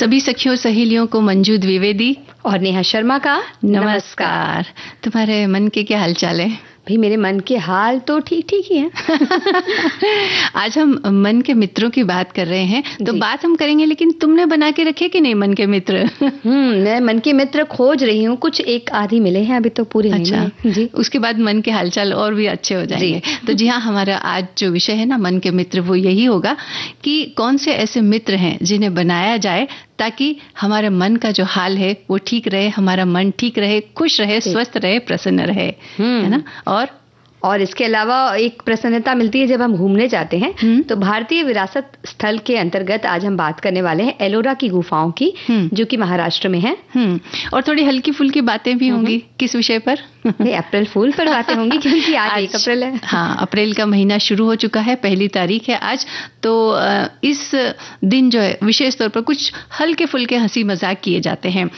सभी सखियों सहेलियों को मंजू द्विवेदी और नेहा शर्मा का नमस्कार। तुम्हारे मन के क्या हालचाल है? भाई मेरे मन के हाल तो ठीक ठीक ही हैं। आज हम मन के मित्रों की बात कर रहे हैं, तो बात हम करेंगे, लेकिन तुमने बना के रखे कि नहीं मन के मित्र? मैं मन के मित्र खोज रही हूँ, कुछ एक आधी मिले हैं, अभी तो पूरे नहीं मिले। जी, उसके बाद मन के हालचाल और भी अच्छे हो जाएंगे। तो जी हाँ, हमारा आज जो विषय है ना मन के मित्र, वो यही होगा कि कौन से ऐसे मित्र हैं जिन्हें बनाया जाए ताकि हमारे मन का जो हाल है वो ठीक रहे, हमारा मन ठीक रहे, खुश रहे, स्वस्थ रहे, प्रसन्न रहे, है ना। और इसके अलावा एक प्रसन्नता मिलती है जब हम घूमने जाते हैं। तो भारतीय विरासत स्थल के अंतर्गत आज हम बात करने वाले हैं एलोरा की गुफाओं की, जो कि महाराष्ट्र में है। और थोड़ी हल्की फुल्की बातें भी होंगी। किस विषय पर? अप्रैल फूल पर बातें होंगी, क्योंकि आज 1 अप्रैल है। हाँ, अप्रैल का महीना शुरू हो चुका है, 1 तारीख है आज। तो इस दिन जो है विशेष तौर पर कुछ हल्के फुल्के हंसी मजाक किए जाते हैं।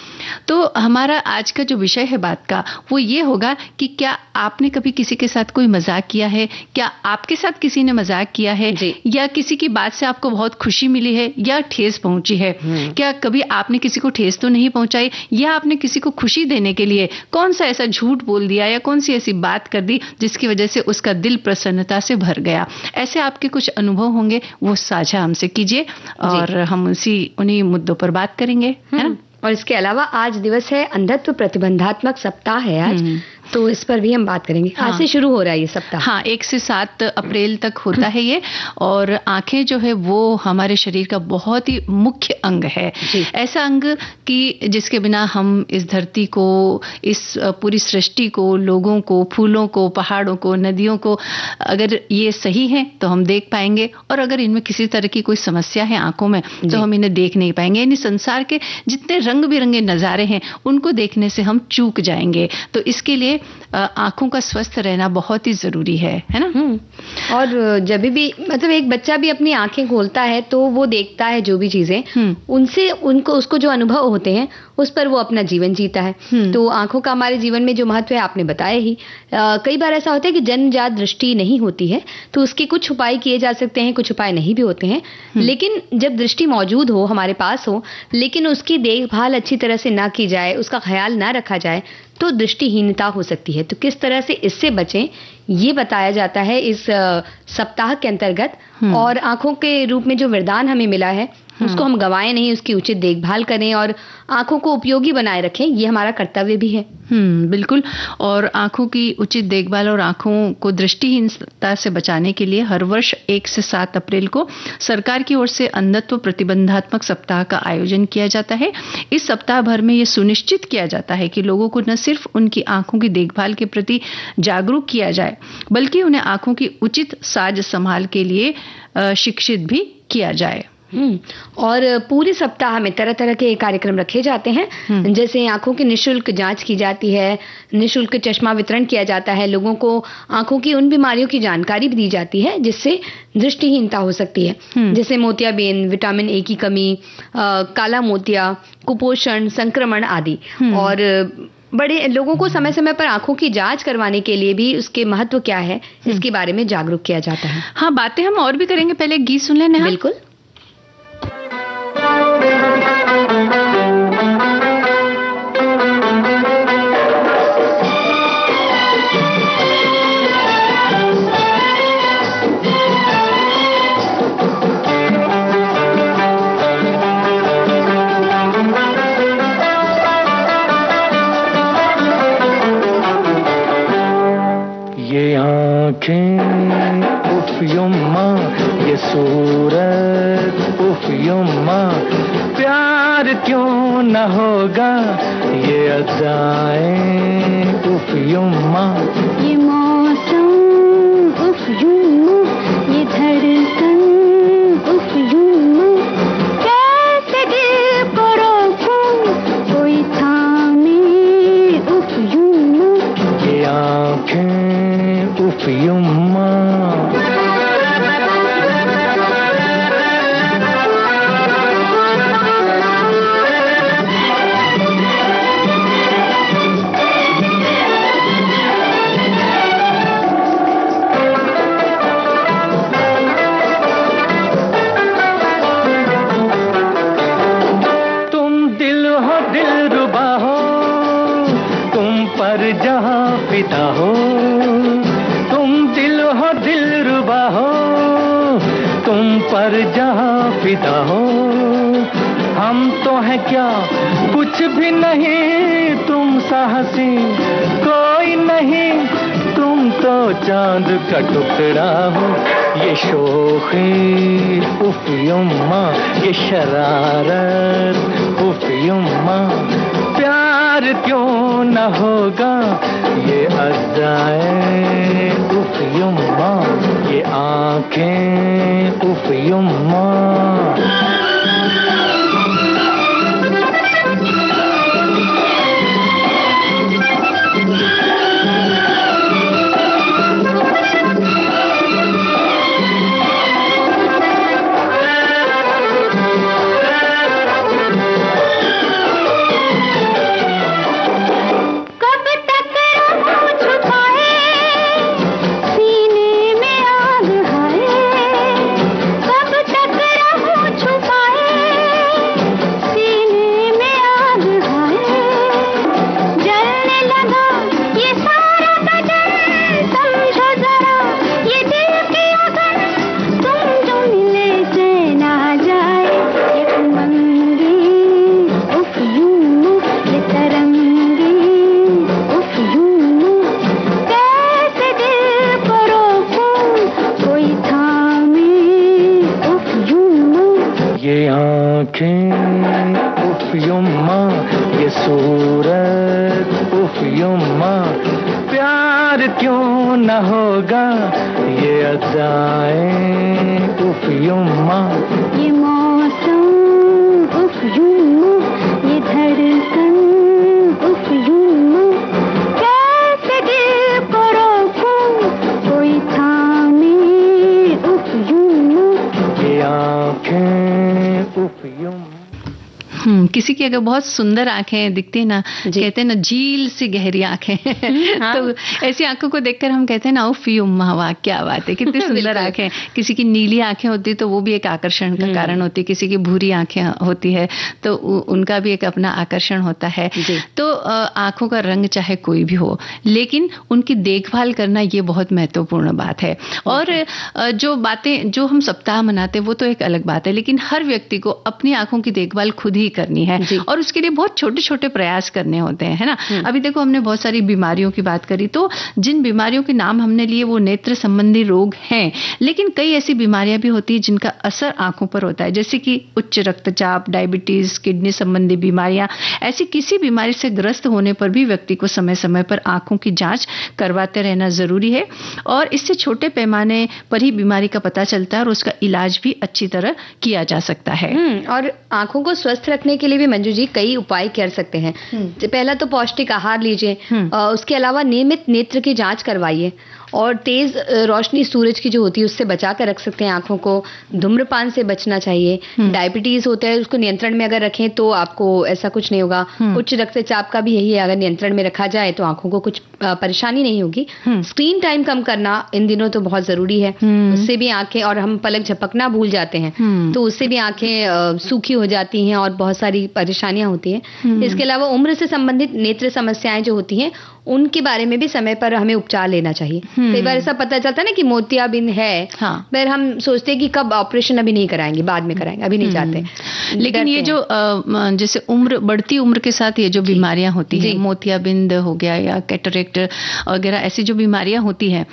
तो हमारा आज का जो विषय है बात का, वो ये होगा कि क्या आपने कभी किसी के साथ कोई मजाक किया है? क्या आपके साथ किसी ने मजाक किया है? या किसी की बात से आपको बहुत खुशी मिली है या ठेस पहुंची है? क्या कभी आपने किसी को ठेस तो नहीं पहुंचाई, या आपने किसी को खुशी देने के लिए कौन सा ऐसा झूठ बोल दिया या कौन सी ऐसी बात कर दी जिसकी वजह से उसका दिल प्रसन्नता से भर गया? ऐसे आपके कुछ अनुभव होंगे, वो साझा हमसे कीजिए और हम उन्हीं मुद्दों पर बात करेंगे, है ना। और इसके अलावा आज दिवस है अंधत्व प्रतिबंधात्मक सप्ताह है आज, तो इस पर भी हम बात करेंगे। आज से शुरू हो रहा है ये सप्ताह। हाँ, 1 से 7 अप्रैल तक होता है ये। और आंखें जो है वो हमारे शरीर का बहुत ही मुख्य अंग है, ऐसा अंग कि जिसके बिना हम इस धरती को, इस पूरी सृष्टि को, लोगों को, फूलों को, पहाड़ों को, नदियों को, अगर ये सही है तो हम देख पाएंगे, और अगर इनमें किसी तरह की कोई समस्या है आंखों में तो हम इन्हें देख नहीं पाएंगे। यानी संसार के जितने रंग बिरंगे नजारे हैं उनको देखने से हम चूक जाएंगे। तो इसके लिए आंखों का स्वस्थ रहना बहुत ही जरूरी है ना। और जब भी मतलब एक बच्चा भी अपनी आंखें खोलता है तो वो देखता है जो भी चीजें, उनसे उसको जो अनुभव होते हैं उस पर वो अपना जीवन जीता है। तो आंखों का हमारे जीवन में जो महत्व है आपने बताया ही। कई बार ऐसा होता है कि जन्मजात दृष्टि नहीं होती है, तो उसके कुछ उपाय किए जा सकते हैं, कुछ उपाय नहीं भी होते हैं। लेकिन जब दृष्टि मौजूद हो, हमारे पास हो, लेकिन उसकी देखभाल अच्छी तरह से ना की जाए, उसका ख्याल ना रखा जाए, तो दृष्टिहीनता हो सकती है। तो किस तरह से इससे बचें, ये बताया जाता है इस सप्ताह के अंतर्गत। और आंखों के रूप में जो वरदान हमें मिला है उसको हम गंवाएं नहीं, उसकी उचित देखभाल करें और आंखों को उपयोगी बनाए रखें, ये हमारा कर्तव्य भी है। बिल्कुल। और आंखों की उचित देखभाल और आंखों को दृष्टिहीनता से बचाने के लिए हर वर्ष 1 से 7 अप्रैल को सरकार की ओर से अंधत्व प्रतिबंधात्मक सप्ताह का आयोजन किया जाता है। इस सप्ताह भर में ये सुनिश्चित किया जाता है कि लोगों को न सिर्फ उनकी आंखों की देखभाल के प्रति जागरूक किया जाए, बल्कि उन्हें आंखों की उचित साज संभाल के लिए शिक्षित भी किया जाए। और पूरे सप्ताह में तरह तरह के कार्यक्रम रखे जाते हैं। जैसे आंखों की निःशुल्क जांच की जाती है, निःशुल्क चश्मा वितरण किया जाता है, लोगों को आंखों की उन बीमारियों की जानकारी भी दी जाती है जिससे दृष्टिहीनता हो सकती है, जैसे मोतियाबिंद, विटामिन ए की कमी, काला मोतिया, कुपोषण, संक्रमण आदि। और बड़े लोगों को समय समय पर आंखों की जांच करवाने के लिए भी उसके महत्व क्या है इसके बारे में जागरूक किया जाता है। हाँ, बातें हम और भी करेंगे, पहले गीत सुन लेना। बिल्कुल। ये आँखें उफ युम्मा, ये सूरत उफ युम्मा, प्यार क्यों न होगा ये अदाएं उफ युम्मा, ये मौसम उफ युम्मा, ये धड़कन उफ युम्मा, कैसे दिल को रोकूं कोई थामे उफ युम्मा, ये आँखें उफ युम्मा। पर जहां फिदा हो, तुम दिल हो दिलरुबा हो, तुम पर जहां फिदा हो। हम तो हैं क्या कुछ भी नहीं, तुम सा हंसी कोई नहीं, तुम तो चांद का टुकड़ा हो। ये शोखी उफ युम्मा, ये शरारत उफ युम्मा, प्यार क्यों न होगा ये अज़ाए उफ युम्मा, ये आंखें उफ युम्मा। उफ युम्मा, ये सूरत उफ युम्मा, प्यार क्यों न होगा ये अज़ाए उफ युम्मा। ये मौसम उफ युम्मा, ये धड़कन उफ युम्मा, कैसे दिल को रोकूं कोई थामे उफ युम्मा। ये आँखें उफ युम्मा। किसी की अगर बहुत सुंदर आंखें दिखती है ना, कहते हैं ना झील सी गहरी आंखें हाँ। तो ऐसी आंखों को देखकर हम कहते हैं ना उफ युम्मा, वाह क्या बात है, कितनी सुंदर आंखें। किसी की नीली आंखें होती तो वो भी एक आकर्षण का कारण होती है, किसी की भूरी आंखें होती है तो उनका भी एक अपना आकर्षण होता है। तो आंखों का रंग चाहे कोई भी हो, लेकिन उनकी देखभाल करना ये बहुत महत्वपूर्ण बात है। और जो बातें जो हम सप्ताह मनाते हैं वो तो एक अलग बात है, लेकिन हर व्यक्ति को अपनी आंखों की देखभाल खुद ही करनी है और उसके लिए बहुत छोटे छोटे प्रयास करने होते हैं, है ना। अभी देखो हमने बहुत सारी बीमारियों की बात करी, तो जिन बीमारियों के नाम हमने लिए वो नेत्र संबंधी रोग हैं, लेकिन कई ऐसी बीमारियां भी होती है जिनका असर आंखों पर होता है, जैसे कि उच्च रक्तचाप, डायबिटीज, किडनी संबंधी बीमारियां। ऐसी किसी बीमारी से ग्रस्त होने पर भी व्यक्ति को समय समय पर आंखों की जांच करवाते रहना जरूरी है और इससे छोटे पैमाने पर ही बीमारी का पता चलता है और उसका इलाज भी अच्छी तरह किया जा सकता है। और आंखों को स्वस्थ रखने के लिए भी मंजू जी कई उपाय कर सकते हैं। पहला तो पौष्टिक आहार लीजिए, उसके अलावा नियमित नेत्र की जांच करवाइए और तेज रोशनी सूरज की जो होती है उससे बचा कर रख सकते हैं आंखों को। धूम्रपान से बचना चाहिए। डायबिटीज होता है उसको नियंत्रण में अगर रखें तो आपको ऐसा कुछ नहीं होगा। उच्च रक्तचाप का भी यही है, अगर नियंत्रण में रखा जाए तो आंखों को कुछ परेशानी नहीं होगी। स्क्रीन टाइम कम करना इन दिनों तो बहुत जरूरी है, उससे भी आंखें, और हम पलक झपकना भूल जाते हैं तो उससे भी आंखें सूखी हो जाती हैं और बहुत सारी परेशानियां होती हैं। इसके अलावा उम्र से संबंधित नेत्र समस्याएं जो होती हैं उनके बारे में भी समय पर हमें उपचार लेना चाहिए। कई बार ऐसा पता चलता है ना कि मोतियाबिंद है, पर हम सोचते हैं कि कब ऑपरेशन, अभी नहीं कराएंगे, बाद में कराएंगे, अभी नहीं चाहते। लेकिन ये जो जैसे उम्र बढ़ती उम्र के साथ ये जो बीमारियां होती है, मोतियाबिंद हो गया या कैटरेक्ट वगैरह, ऐसी जो बीमारियां होती है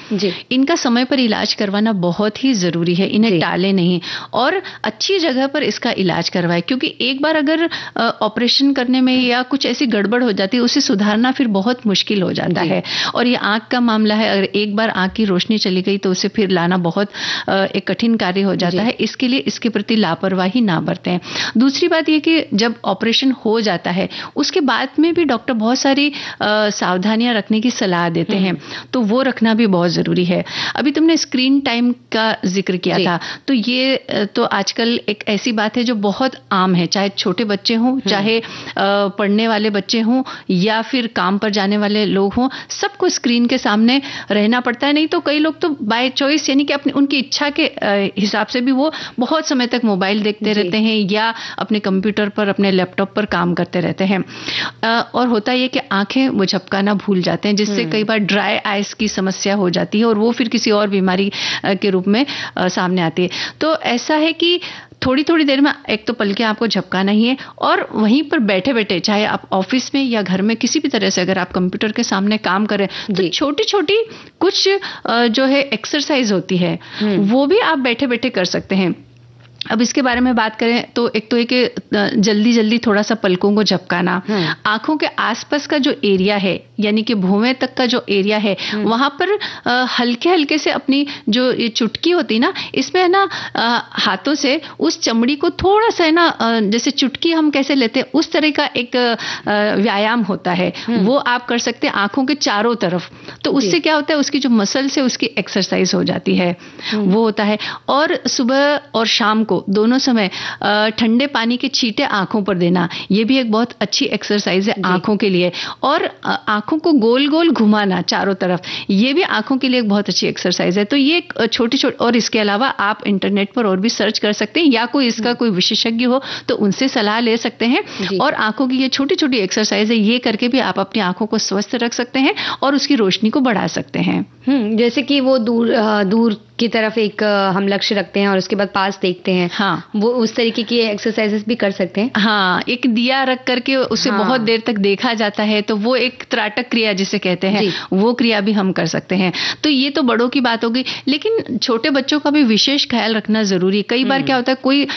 इनका समय पर इलाज करवाना बहुत ही जरूरी है। इन्हें टाले नहीं और अच्छी जगह पर इसका इलाज करवाए, क्योंकि एक बार अगर ऑपरेशन करने में या कुछ ऐसी गड़बड़ हो जाती है उसे सुधारना फिर बहुत मुश्किल हो जाता है। और ये आंख का मामला है, अगर एक बार आंख की रोशनी चली गई तो उसे फिर लाना बहुत एक कठिन कार्य हो जाता है। इसके लिए इसके प्रति लापरवाही ना बरतें। दूसरी बात यह कि जब ऑपरेशन हो जाता है उसके बाद में भी डॉक्टर बहुत सारी सावधानियां रखने की सलाह देते हैं, तो वो रखना भी बहुत जरूरी है। अभी तुमने स्क्रीन टाइम का जिक्र किया था, तो ये तो आजकल एक ऐसी बात है जो बहुत आम है, चाहे छोटे बच्चे हों, चाहे पढ़ने वाले बच्चे हों या फिर काम पर जाने वाले लोग हों, सबको स्क्रीन के सामने रहना पड़ता है, नहीं तो कई लोग तो बाय चॉइस यानी कि अपनी उनकी इच्छा के हिसाब से भी वो बहुत समय तक मोबाइल देखते रहते हैं या अपने कंप्यूटर पर, अपने लैपटॉप पर काम करते रहते हैं। और होता ये कि आंखें वो झपकाना भूल जाते हैं, जिससे कई बार ड्राई आइज की समस्या हो जाती है और वो फिर किसी और बीमारी के रूप में सामने आती है। तो ऐसा है कि थोड़ी थोड़ी देर में एक तो पलकें आपको झपकाना ही है, और वहीं पर बैठे बैठे, चाहे आप ऑफिस में या घर में किसी भी तरह से अगर आप कंप्यूटर के सामने काम करें, तो छोटी छोटी कुछ जो है एक्सरसाइज होती है वो भी आप बैठे बैठे कर सकते हैं। अब इसके बारे में बात करें तो एक तो है कि जल्दी जल्दी थोड़ा सा पलकों को झपकाना, आंखों के आसपास का जो एरिया है यानी कि भौवें तक का जो एरिया है वहां पर हल्के हल्के से अपनी जो ये चुटकी होती है ना, इसमें है ना हाथों से उस चमड़ी को थोड़ा सा है ना, जैसे चुटकी हम कैसे लेते हैं उस तरह का एक व्यायाम होता है, वो आप कर सकते हैं आंखों के चारों तरफ। तो उससे क्या होता है, उसकी जो मसल्स है उसकी एक्सरसाइज हो जाती है, वो होता है। और सुबह और शाम को दोनों समय ठंडे पानी के छींटे आंखों पर देना, ये भी एक बहुत अच्छी एक्सरसाइज है आंखों के लिए। और आंखों को गोल गोल घुमाना चारों तरफ, ये भी आंखों के लिए एक बहुत अच्छी एक्सरसाइज है। तो ये छोटी छोटी, और इसके अलावा आप इंटरनेट पर और भी सर्च कर सकते हैं या कोई इसका कोई विशेषज्ञ हो तो उनसे सलाह ले सकते हैं। और आंखों की ये छोटी छोटी एक्सरसाइज है, ये करके भी आप अपनी आंखों को स्वस्थ रख सकते हैं और उसकी रोशनी को बढ़ा सकते हैं। जैसे कि वो दूर की तरफ एक हम लक्ष्य रखते हैं और उसके बाद पास देखते हैं, हाँ, वो उस तरीके की एक्सरसाइजेस भी कर सकते हैं। हाँ, एक दिया रख करके उसे बहुत देर तक देखा जाता है, तो वो एक त्राटक क्रिया जिसे कहते हैं, वो क्रिया भी हम कर सकते हैं। तो ये तो बड़ों की बात होगी, लेकिन छोटे बच्चों का भी विशेष ख्याल रखना जरूरी। कई बार क्या होता है, कोई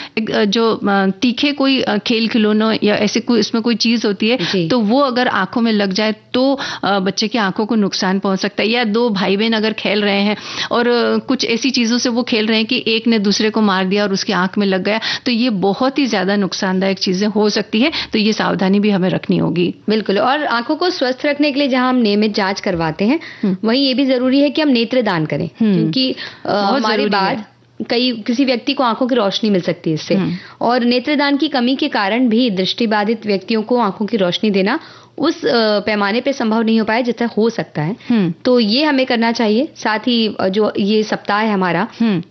जो तीखे कोई खेल खिलौनों या ऐसे कोई इसमें कोई चीज होती है, तो वो अगर आंखों में लग जाए तो बच्चे की आंखों को नुकसान पहुंच सकता है। या दो भाई बहन अगर खेल रहे हैं और कुछ ऐसी चीजों से वो खेल रहे हैं कि एक ने दूसरे को मार दिया और उसकी आंख में लग गया, तो ये बहुत ही ज्यादा नुकसानदायक चीजें हो सकती है। तो ये सावधानी भी हमें रखनी होगी। बिल्कुल। और आंखों को स्वस्थ रखने के लिए जहां हम नियमित जांच करवाते हैं, वहीं ये भी जरूरी है कि हम नेत्रदान करें, क्योंकि हमारे बाद किसी व्यक्ति को आंखों की रोशनी मिल सकती है इससे। और नेत्रदान की कमी के कारण भी दृष्टिबाधित व्यक्तियों को आंखों की रोशनी देना उस पैमाने पे संभव नहीं हो पाया जितना हो सकता है। तो ये हमें करना चाहिए। साथ ही जो ये सप्ताह है हमारा,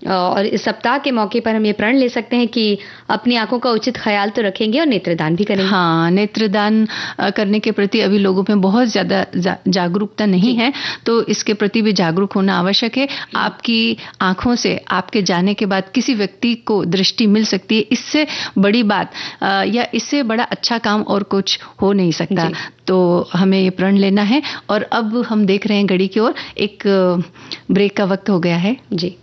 और इस सप्ताह के मौके पर हम ये प्रण ले सकते हैं कि अपनी आंखों का उचित ख्याल तो रखेंगे और नेत्रदान भी करेंगे। हाँ, नेत्रदान करने के प्रति अभी लोगों में बहुत ज्यादा जागरूकता नहीं है, तो इसके प्रति भी जागरूक होना आवश्यक है। आपकी आंखों से आपके जाने के बाद किसी व्यक्ति को दृष्टि मिल सकती है, इससे बड़ी बात या इससे बड़ा अच्छा काम और कुछ हो नहीं सकता। तो हमें ये प्रण लेना है। और अब हम देख रहे हैं घड़ी की ओर, एक ब्रेक का वक्त हो गया है जी।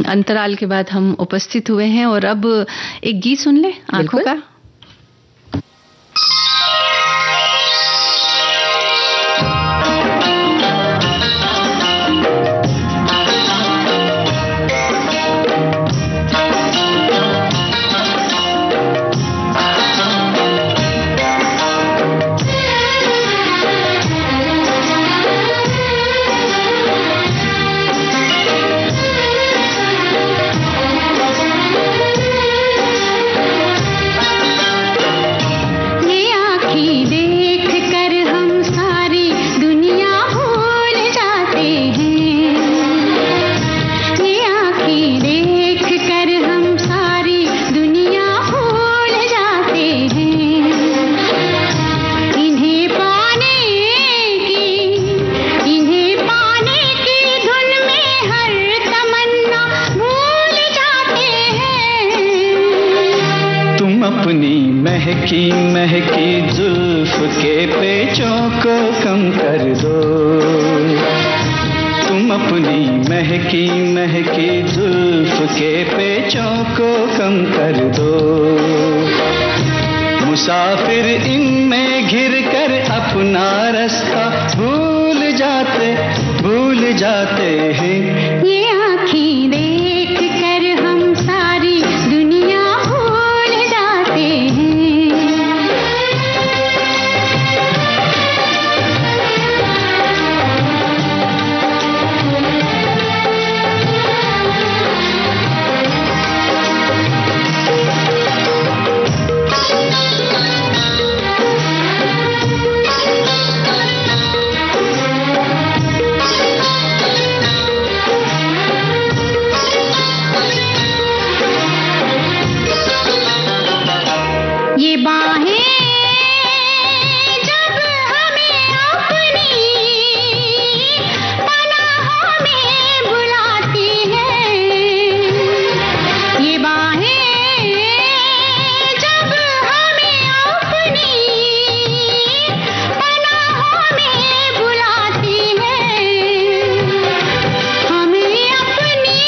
अंतराल के बाद हम उपस्थित हुए हैं और अब एक गीत सुन ले आंखों का। महकी महकी जुल्फ के पेचों को कम कर दो, अपनी महकी महकी जुल्फ के पेचों को कम कर दो। मुसाफिर इनमें घिर कर अपना रास्ता भूल जाते हैं। ये आँखें देख कर हम सारी दुनिया भूल जाते हैं। ये बाहें जब हमें अपनी पनाहों में बुलाती हैं, ये बाहें जब हमें अपनी पनाहों में बुलाती हैं, हमें अपनी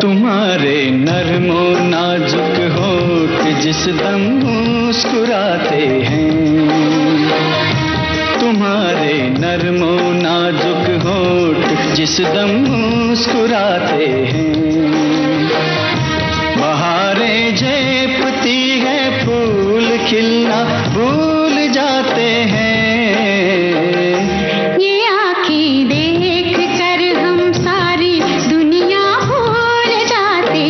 तुम्हारे नर्मो नाजुक होठ जिस दम मुस्कुराते हैं, तुम्हारे नर्मो नाजुक होठ जिस दम मुस्कुराते हैं। बहारें झेपती है फूल खिलना भूल जाते हैं। ये आँखें देख कर हम सारी दुनिया भूल जाते हैं।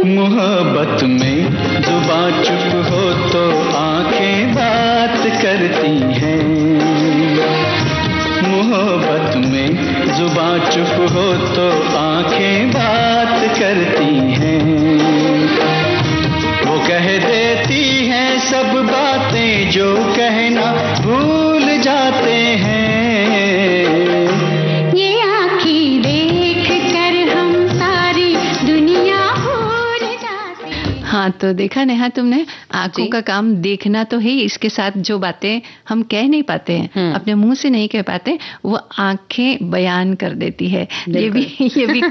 मोहब्बत में जुबां चुप हो तो आंखें बात करती हैं। मोहब्बत में जुबां चुप हो तो आंखें बात करती हैं। वो कह देती हैं सब बातें जो कहना भूल जाते हैं। ये आँखें देख कर हम सारी दुनिया भूल जाते हैं। हाँ, तो देखा नेहा तुमने, आंखों का काम देखना तो है, इसके साथ जो बातें हम कह नहीं पाते हैं, अपने मुंह से नहीं कह पाते, वो आंखें बयान कर देती है। ये भी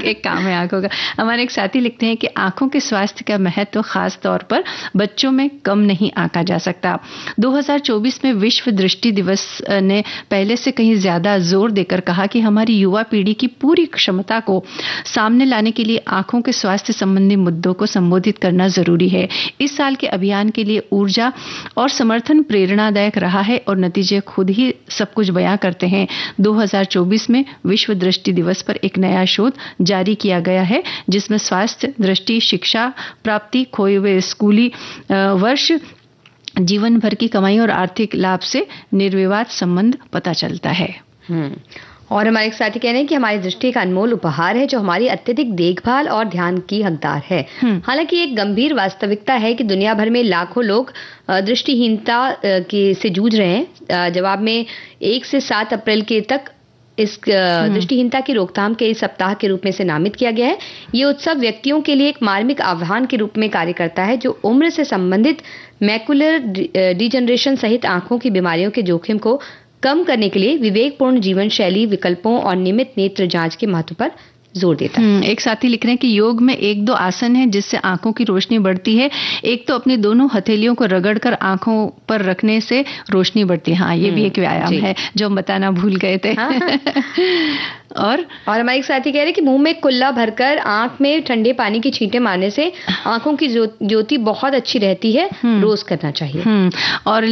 एक काम है आंखों का। हमारे एक साथी लिखते हैं कि आंखों के स्वास्थ्य का महत्व खास तौर पर बच्चों में कम नहीं आंका जा सकता। 2024 में विश्व दृष्टि दिवस ने पहले से कहीं ज्यादा जोर देकर कहा कि हमारी युवा पीढ़ी की पूरी क्षमता को सामने लाने के लिए आंखों के स्वास्थ्य संबंधी मुद्दों को संबोधित करना जरूरी है। इस साल के अभियान के लिए ऊर्जा और समर्थन प्रेरणादायक रहा है और नतीजे खुद ही सब कुछ बयां करते हैं। 2024 में विश्व दृष्टि दिवस पर एक नया शोध जारी किया गया है, जिसमें स्वास्थ्य, दृष्टि, शिक्षा प्राप्ति, खोए हुए स्कूली वर्ष, जीवन भर की कमाई और आर्थिक लाभ से निर्विवाद संबंध पता चलता है। और हमारे एक साथी कह रहे हैं कि हमारी दृष्टि का अनमोल उपहार है जो हमारी अत्यधिक देखभाल और ध्यान की हकदार है। हालांकि एक गंभीर वास्तविकता है कि दुनिया भर में लाखों लोग दृष्टिहीनता से जूझ रहे हैं। जवाब में 1 से 7 अप्रैल के तक इस दृष्टिहीनता की रोकथाम के इस सप्ताह के रूप में से नामित किया गया है। ये उत्सव व्यक्तियों के लिए एक मार्मिक आह्वान के रूप में कार्य करता है जो उम्र से संबंधित मैकुलर डिजनरेशन सहित आंखों की बीमारियों के जोखिम को कम करने के लिए विवेकपूर्ण जीवन शैली विकल्पों और नियमित नेत्र जांच के महत्व पर जोर देता है। एक साथी लिख रहे हैं कि योग में 1-2 आसन है जिससे आंखों की रोशनी बढ़ती है। एक तो अपनी दोनों हथेलियों को रगड़कर आंखों पर रखने से रोशनी बढ़ती है। हाँ, ये भी एक व्यायाम है जो हम बताना भूल गए थे। और हमारे एक साथी कह रहे हैं कि मुंह में कुल्ला भरकर आंख में ठंडे पानी की छींटे मारने से आंखों की ज्योति बहुत अच्छी रहती है, रोज करना चाहिए। और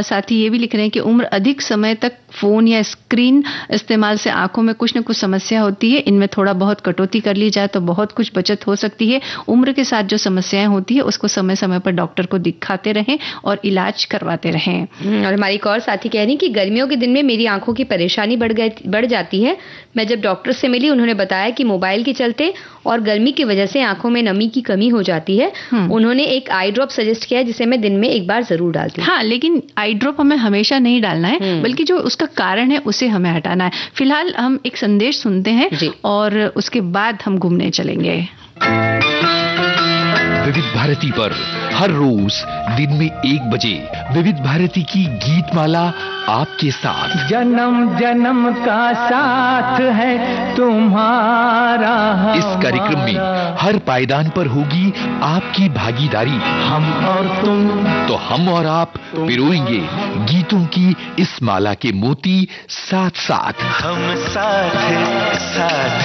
साथी ये भी लिख रहे हैं कि उम्र अधिक समय तक फोन या स्क्रीन इस्तेमाल से आंखों में कुछ न कुछ समस्या होती है। इनमें थोड़ा बहुत कटौती कर ली जाए तो बहुत कुछ बचत हो सकती है। उम्र के साथ जो समस्याएं होती है उसको समय समय पर डॉक्टर को दिखाते रहें और इलाज करवाते रहें। और हमारी एक और साथी कह रही है कि गर्मियों के दिन में मेरी आंखों की परेशानी बढ़ जाती है। मैं जब डॉक्टर से मिली उन्होंने बताया कि मोबाइल के चलते और गर्मी की वजह से आंखों में नमी की कमी हो जाती है। उन्होंने एक आई ड्रॉप सजेस्ट किया है जिसे मैं दिन में एक बार जरूर डालती हूँ। हाँ, लेकिन आई ड्रॉप हमें हमेशा नहीं डालना है, बल्कि जो उसका कारण है उसे हमें हटाना है। फिलहाल हम एक संदेश सुनते हैं और उसके बाद हम घूमने चलेंगे। विविध भारती पर हर रोज दिन में 1 बजे विविध भारती की गीतमाला आपके साथ। जन्म जन्म का साथ है तुम्हारा। इस कार्यक्रम में हर पायदान पर होगी आपकी भागीदारी। हम और तुम, तो हम और आप पिरोएंगे गीतों की इस माला के मोती साथ साथ। हम साथ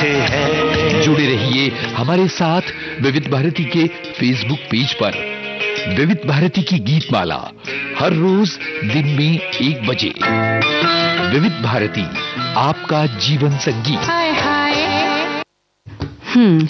हैं। जुड़े रहिए हमारे साथ विविध भारती के फेसबुक पेज पर। विविध भारती की गीतमाला हर रोज दिन में 1 बजे। विविध भारती, आपका जीवन संगीत।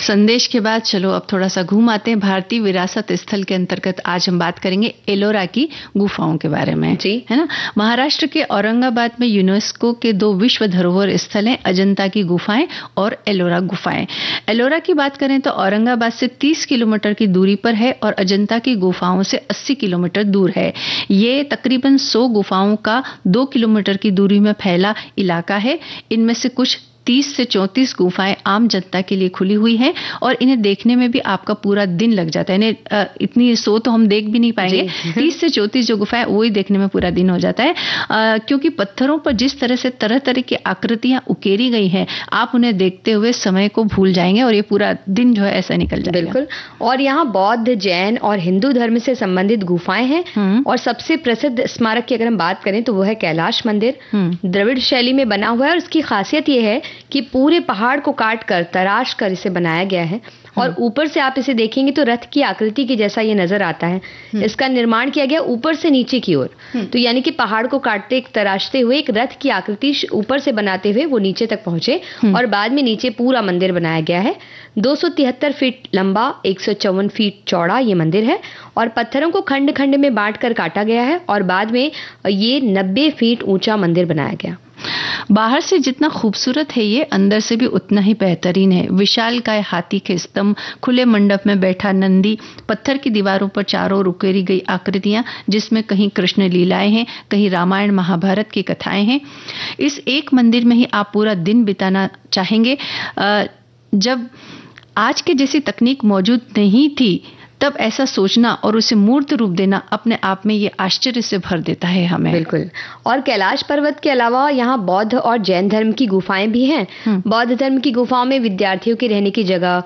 संदेश के बाद चलो अब थोड़ा सा घूम आते हैं। भारतीय विरासत स्थल के अंतर्गत आज हम बात करेंगे एलोरा की गुफाओं के बारे में, जी है ना। महाराष्ट्र के औरंगाबाद में यूनेस्को के 2 विश्व धरोहर स्थल हैं, अजंता की गुफाएं और एलोरा गुफाएं। एलोरा की बात करें तो औरंगाबाद से 30 किलोमीटर की दूरी पर है और अजंता की गुफाओं से 80 किलोमीटर दूर है। ये तकरीबन 100 गुफाओं का 2 किलोमीटर की दूरी में फैला इलाका है। इनमें से कुछ 30 से 34 गुफाएं आम जनता के लिए खुली हुई हैं और इन्हें देखने में भी आपका पूरा दिन लग जाता है। इन्हें इतनी 100 तो हम देख भी नहीं पाएंगे। 30 से 34 जो गुफाएं वो ही देखने में पूरा दिन हो जाता है, क्योंकि पत्थरों पर जिस तरह से तरह तरह की आकृतियां उकेरी गई हैं, आप उन्हें देखते हुए समय को भूल जाएंगे और ये पूरा दिन जो है ऐसा निकल जाएगा। बिल्कुल। और यहाँ बौद्ध, जैन और हिंदू धर्म से संबंधित गुफाएं हैं। और सबसे प्रसिद्ध स्मारक की अगर हम बात करें तो वो है कैलाश मंदिर। द्रविड़ शैली में बना हुआ है और इसकी खासियत ये है कि पूरे पहाड़ को काट कर तराश कर इसे बनाया गया है और ऊपर से आप इसे देखेंगे तो रथ की आकृति के जैसा ये नजर आता है। इसका निर्माण किया गया ऊपर से नीचे की ओर, तो यानी कि पहाड़ को काटते तराशते हुए एक रथ की आकृति ऊपर से बनाते हुए वो नीचे तक पहुंचे और बाद में नीचे पूरा मंदिर बनाया गया है। 273 फीट लंबा, 154 फीट चौड़ा ये मंदिर है और पत्थरों को खंड खंड में बांट कर काटा गया है और बाद में ये 90 फीट ऊंचा मंदिर बनाया गया। बाहर से जितना खूबसूरत है ये, अंदर से भी उतना ही बेहतरीन है। विशालकाय हाथी के स्तंभ, खुले मंडप में बैठा नंदी, पत्थर की दीवारों पर चारों ओर उकेरी गई आकृतियां जिसमें कहीं कृष्ण लीलाएं हैं, कहीं रामायण महाभारत की कथाएं हैं। इस एक मंदिर में ही आप पूरा दिन बिताना चाहेंगे। जब आज के जैसी तकनीक मौजूद नहीं थी तब ऐसा सोचना और उसे मूर्त रूप देना अपने आप में ये आश्चर्य से भर देता है हमें। बिल्कुल। और कैलाश पर्वत के अलावा यहाँ बौद्ध और जैन धर्म की गुफाएं भी हैं। बौद्ध धर्म की गुफाओं में विद्यार्थियों के रहने की जगह,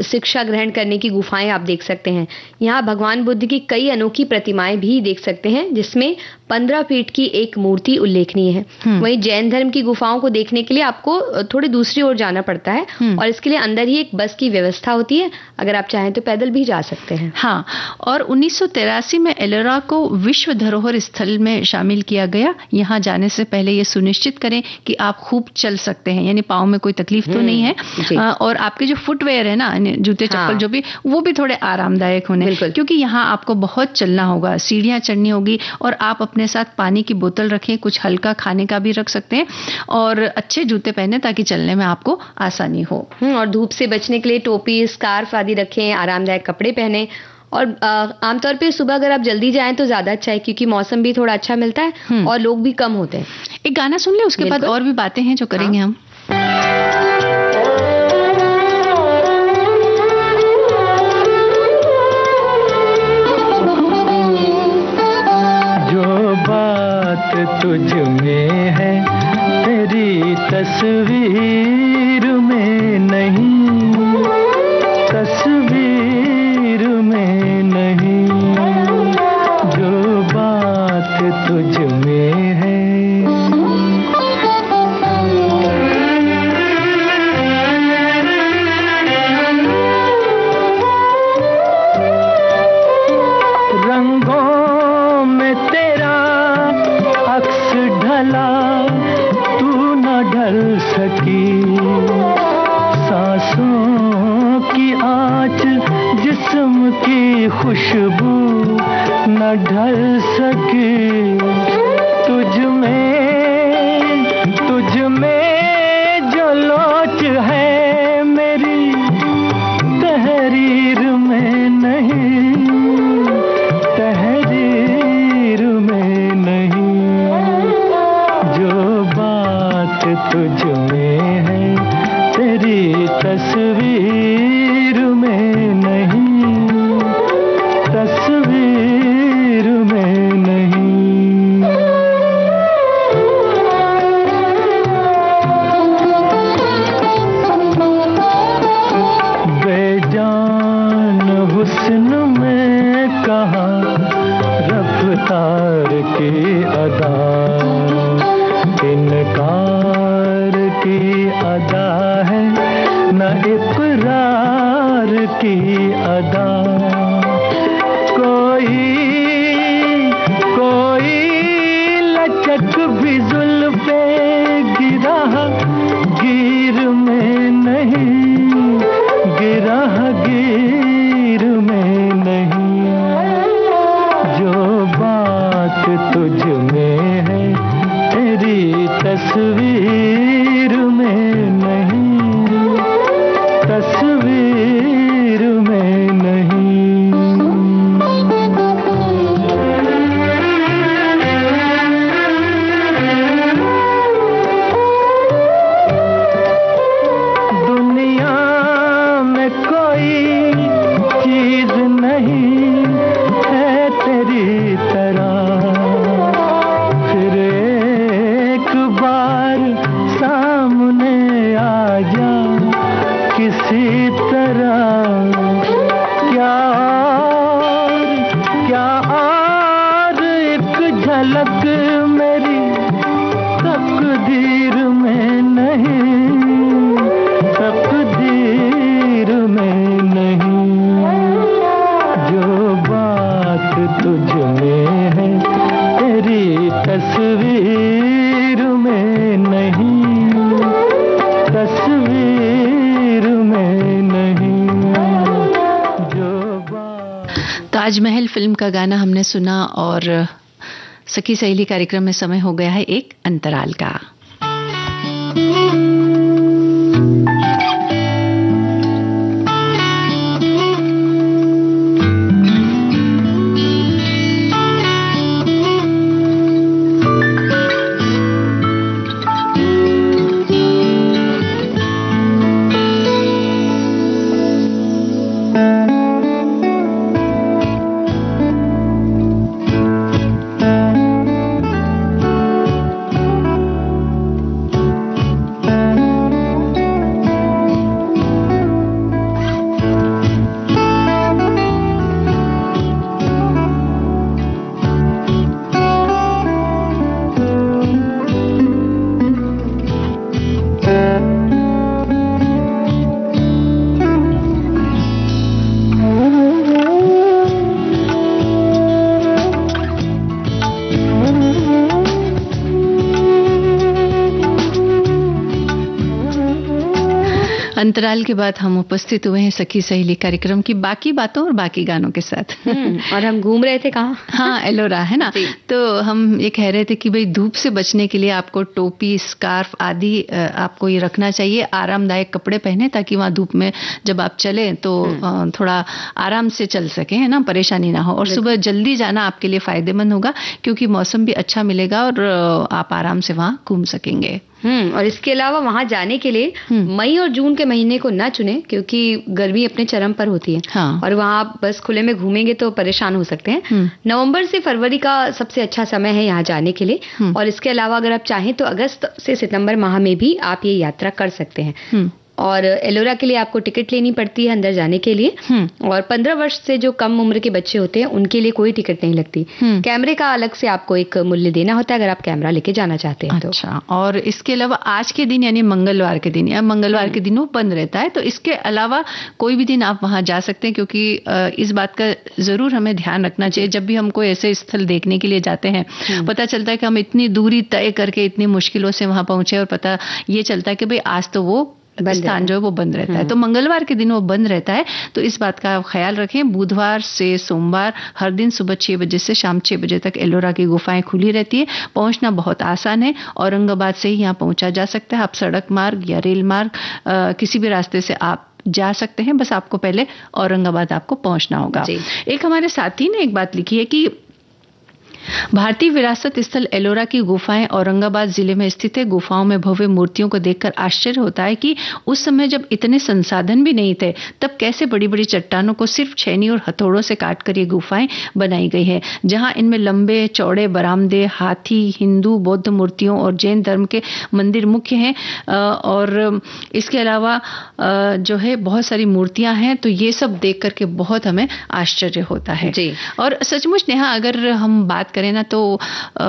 शिक्षा ग्रहण करने की गुफाएं आप देख सकते हैं। यहाँ भगवान बुद्ध की कई अनोखी प्रतिमाएं भी देख सकते हैं जिसमें 15 फीट की एक मूर्ति उल्लेखनीय है। वहीं जैन धर्म की गुफाओं को देखने के लिए आपको थोड़ी दूसरी ओर जाना पड़ता है और इसके लिए अंदर ही एक बस की व्यवस्था होती है। अगर आप चाहें तो पैदल भी जा सकते हैं। हाँ, और 1983 में एलोरा को विश्व धरोहर स्थल में शामिल किया गया। यहाँ जाने से पहले ये सुनिश्चित करें कि आप खूब चल सकते हैं, यानी पाँव में कोई तकलीफ तो नहीं है और आपके जो फुटवेयर है ना, जूते चप्पल जो भी, वो भी थोड़े आरामदायक होने, क्योंकि यहाँ आपको बहुत चलना होगा, सीढ़ियां चढ़नी होगी और आप अपने साथ पानी की बोतल रखें, कुछ हल्का खाने का भी रख सकते हैं और अच्छे जूते पहने ताकि चलने में आपको आसानी हो। और धूप से बचने के लिए टोपी, स्कार्फ आदि रखें, आरामदायक कपड़े पहने। और आमतौर पे सुबह अगर आप जल्दी जाएं तो ज्यादा अच्छा है क्योंकि मौसम भी थोड़ा अच्छा मिलता है और लोग भी कम होते हैं। एक गाना सुन ले, उसके बाद और भी बातें हैं जो करेंगे हम। तुझ में है तेरी तस्वीर में नहीं मौसम की खुशबू न ढल सकी, तुझ में जो लोच है मेरी तहरीर में नहीं, तहरीर में नहीं। जो बात तुझ में है तेरी तस्वीर में नहीं, तस्वीर में नहीं। बेजान हुस्न में कहाँ रफ्तार की अदा, इनकार की अदा है न इकरार की अदा। कोई लचक भी जुल्फे गिरा गिर में नहीं, गिरा गिर में नहीं। जो बात तुझ में है तेरी तस्वीर में नहीं, तस्वीर में नहीं। दुनिया में कोई चीज नहीं है तेरी तरह, फिर एक बार सामने आ जा किसी तरह। क्या और एक झलक मेरी तकदीर में नहीं, तकदीर में नहीं। जो बात तुझ में है तेरी तस्वीर में नहीं, तस्वीर में नहीं। जो बात ताजमहल फिल्म का गाना हमने सुना और सखी सहेली कार्यक्रम में समय हो गया है एक अंतराल का। अंतराल के बाद हम उपस्थित हुए हैं सखी सहेली कार्यक्रम की बाकी बातों और बाकी गानों के साथ। और हम घूम रहे थे कहाँ? हाँ, एलोरा है ना। तो हम ये कह रहे थे कि भाई धूप से बचने के लिए आपको टोपी, स्कार्फ आदि आपको ये रखना चाहिए। आरामदायक कपड़े पहने ताकि वहाँ धूप में जब आप चले तो थोड़ा आराम से चल सके, है ना, परेशानी ना हो। और सुबह जल्दी जाना आपके लिए फायदेमंद होगा क्योंकि मौसम भी अच्छा मिलेगा और आप आराम से वहाँ घूम सकेंगे। और इसके अलावा वहां जाने के लिए मई और जून के महीने को ना चुने क्योंकि गर्मी अपने चरम पर होती है। हाँ। और वहां आप बस खुले में घूमेंगे तो परेशान हो सकते हैं। नवंबर से फरवरी का सबसे अच्छा समय है यहाँ जाने के लिए। और इसके अलावा अगर आप चाहें तो अगस्त से सितंबर माह में भी आप ये यात्रा कर सकते हैं। और एलोरा के लिए आपको टिकट लेनी पड़ती है अंदर जाने के लिए। और 15 वर्ष से जो कम उम्र के बच्चे होते हैं उनके लिए कोई टिकट नहीं लगती। कैमरे का अलग से आपको एक मूल्य देना होता है अगर आप कैमरा लेके जाना चाहते हैं। अच्छा। और इसके अलावा आज के दिन यानी मंगलवार के दिन या मंगलवार के दिन वो बंद रहता है। तो इसके अलावा कोई भी दिन आप वहां जा सकते हैं क्योंकि इस बात का जरूर हमें ध्यान रखना चाहिए जब भी हम कोई ऐसे स्थल देखने के लिए जाते हैं। पता चलता है कि हम इतनी दूरी तय करके इतनी मुश्किलों से वहां पहुंचे और पता ये चलता है कि भाई आज तो वो स्थान जो है वो बंद रहता है। तो मंगलवार के दिन वो बंद रहता है, तो इस बात का ख्याल रखें। बुधवार से सोमवार हर दिन सुबह 6 बजे से शाम 6 बजे तक एलोरा की गुफाएं खुली रहती है। पहुंचना बहुत आसान है, औरंगाबाद से ही यहाँ पहुंचा जा सकता है। आप सड़क मार्ग या रेल मार्ग किसी भी रास्ते से आप जा सकते हैं, बस आपको पहले औरंगाबाद आपको पहुंचना होगा। एक हमारे साथी ने एक बात लिखी है कि भारतीय विरासत स्थल एलोरा की गुफाएं औरंगाबाद जिले में स्थित है। गुफाओं में भव्य मूर्तियों को देखकर आश्चर्य होता है कि उस समय जब इतने संसाधन भी नहीं थे, तब कैसे बड़ी बड़ी चट्टानों को सिर्फ छेनी और हथौड़ों से काटकर ये गुफाएं बनाई गई है, जहां इनमें लंबे चौड़े बरामदे, हाथी, हिंदू बौद्ध मूर्तियों और जैन धर्म के मंदिर मुख्य हैं। और इसके अलावा जो है बहुत सारी मूर्तियां हैं। तो ये सब देख करके बहुत हमें आश्चर्य होता है जी। और सचमुच नेहा, अगर हम बात करें ना, तो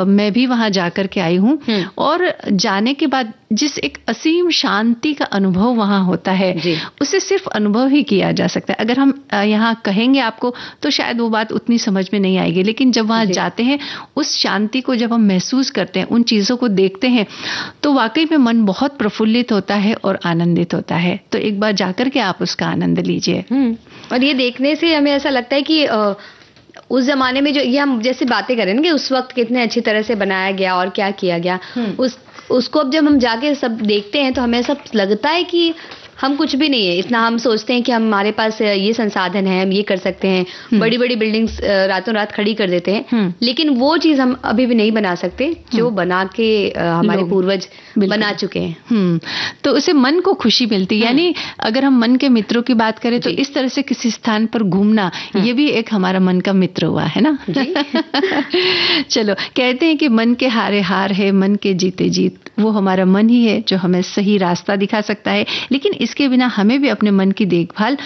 मैं भी वहां जाकर के आई हूं, और जाने के बाद जिस एक असीम शांति का अनुभव वहां होता है, उसे सिर्फ अनुभव ही किया जा सकता है। अगर हम यहाँ कहेंगे आपको तो शायद वो बात उतनी समझ में नहीं आएगी, लेकिन जब वहां जाते हैं, उस शांति को जब हम महसूस करते हैं, उन चीजों को देखते हैं, तो वाकई में मन बहुत प्रफुल्लित होता है और आनंदित होता है। तो एक बार जाकर के आप उसका आनंद लीजिए। और ये देखने से हमें ऐसा लगता है कि उस जमाने में जो ये हम जैसे बातें करें ना कि उस वक्त कितने अच्छी तरह से बनाया गया और क्या किया गया, उसको अब जब हम जाके सब देखते हैं तो हमें सब लगता है कि हम कुछ भी नहीं है इतना। हम सोचते हैं कि हमारे पास ये संसाधन है, हम ये कर सकते हैं, बड़ी बड़ी बिल्डिंग्स रातों रात खड़ी कर देते हैं, लेकिन वो चीज हम अभी भी नहीं बना सकते जो बना के हमारे पूर्वज बना चुके हैं। तो उसे मन को खुशी मिलती है। यानी अगर हम मन के मित्रों की बात करें तो इस तरह से किसी स्थान पर घूमना, ये भी एक हमारा मन का मित्र हुआ है ना। चलो, कहते हैं कि मन के हारे हार है, मन के जीते जीत। वो हमारा मन ही है जो हमें सही रास्ता दिखा सकता है, लेकिन इसके बिना हमें भी अपने मन की देखभाल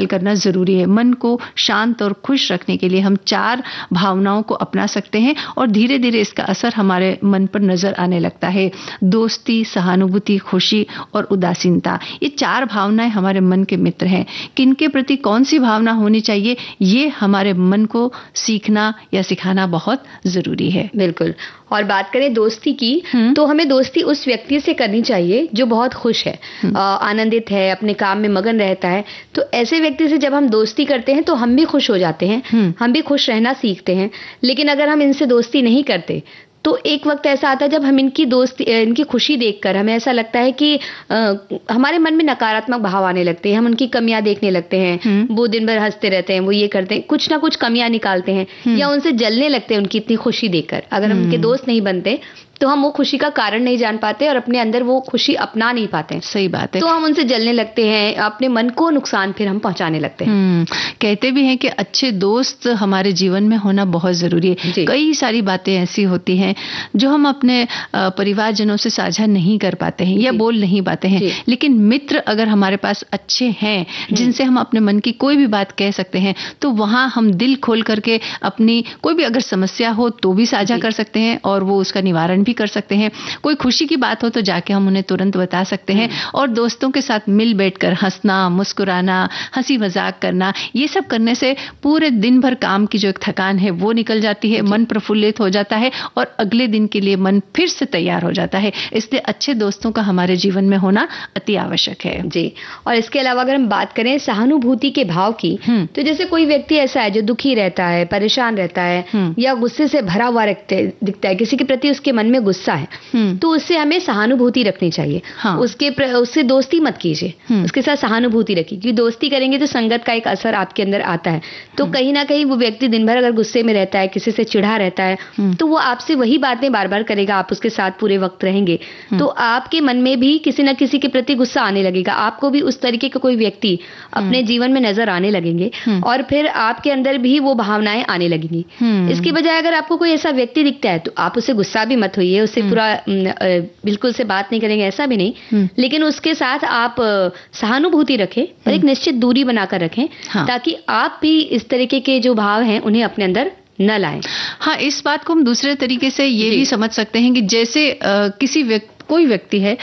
करना जरूरी है। मन को शांत और खुश रखने के लिए हम 4 भावनाओं को अपना सकते हैं, और धीरे धीरे इसका असर हमारे मन पर नजर आने लगता है। दोस्ती, सहानुभूति, खुशी और उदासीनता, ये 4 भावनाएं हमारे मन के मित्र हैं। किनके प्रति कौन सी भावना होनी चाहिए, ये हमारे मन को सीखना या सिखाना बहुत जरूरी है। बिल्कुल। और बात करें दोस्ती की, तो हमें दोस्ती उस व्यक्ति से करनी चाहिए जो बहुत खुश है, आनंदित है, अपने काम में मगन रहता है। तो ऐसे व्यक्ति से जब हम दोस्ती करते हैं तो हम भी खुश हो जाते हैं, हम भी खुश रहना सीखते हैं। लेकिन अगर हम इनसे दोस्ती नहीं करते तो एक वक्त ऐसा आता है जब हम इनकी खुशी देखकर हमें ऐसा लगता है कि हमारे मन में नकारात्मक भाव आने लगते हैं, हम उनकी कमियां देखने लगते हैं। वो दिन भर हंसते रहते हैं, वो ये करते हैं, कुछ ना कुछ कमियां निकालते हैं, या उनसे जलने लगते हैं उनकी इतनी खुशी देखकर। अगर हम उनके दोस्त नहीं बनते तो हम वो खुशी का कारण नहीं जान पाते और अपने अंदर वो खुशी अपना नहीं पाते। सही बात है। तो हम उनसे जलने लगते हैं, अपने मन को नुकसान फिर हम पहुंचाने लगते हैं। कहते भी हैं कि अच्छे दोस्त हमारे जीवन में होना बहुत जरूरी है। कई सारी बातें ऐसी होती हैं जो हम अपने परिवारजनों से साझा नहीं कर पाते हैं या बोल नहीं पाते हैं, लेकिन मित्र अगर हमारे पास अच्छे हैं जिनसे हम अपने मन की कोई भी बात कह सकते हैं, तो वहां हम दिल खोल करके अपनी कोई भी अगर समस्या हो तो भी साझा कर सकते हैं और वो उसका निवारण भी कर सकते हैं। कोई खुशी की बात हो तो जाके हम उन्हें तुरंत बता सकते हैं। और दोस्तों के साथ मिल बैठकर हंसना, मुस्कुराना, हंसी मजाक करना, ये सब करने से पूरे दिन भर काम की जो एक थकान है वो निकल जाती है, मन प्रफुल्लित हो जाता है और अगले दिन के लिए मन फिर से तैयार हो जाता है। इसलिए अच्छे दोस्तों का हमारे जीवन में होना अति आवश्यक है जी। और इसके अलावा अगर हम बात करें सहानुभूति के भाव की, तो जैसे कोई व्यक्ति ऐसा है जो दुखी रहता है, परेशान रहता है या गुस्से से भरा हुआ दिखता है, किसी के प्रति उसके मन में गुस्सा है, तो उससे हमें सहानुभूति रखनी चाहिए। उससे दोस्ती मत कीजिए, उसके साथ सहानुभूति रखिए, क्योंकि दोस्ती करेंगे तो संगत का एक असर आपके अंदर आता है। तो कहीं ना कहीं वो व्यक्ति दिन भर अगर गुस्से में रहता है, किसी से चिढ़ा रहता है, तो वो आपसे वही बातें बार बार करेगा, आप उसके साथ पूरे वक्त रहेंगे, तो आपके मन में भी किसी न किसी के प्रति गुस्सा आने लगेगा। आपको भी उस तरीके का कोई व्यक्ति अपने जीवन में नजर आने लगेंगे और फिर आपके अंदर भी वो भावनाएं आने लगेंगी। इसके बजाय अगर आपको कोई ऐसा व्यक्ति दिखता है तो आप उससे गुस्सा भी मत होइए, उससे पूरा बिल्कुल से बात नहीं करेंगे ऐसा भी नहीं, लेकिन उसके साथ आप सहानुभूति रखें और एक निश्चित दूरी बनाकर रखें, ताकि आप भी इस तरीके के जो भाव हैं उन्हें अपने अंदर न लाएं। हाँ, इस बात को हम दूसरे तरीके से ये भी समझ सकते हैं कि जैसे किसी व्यक्ति कोई व्यक्ति है,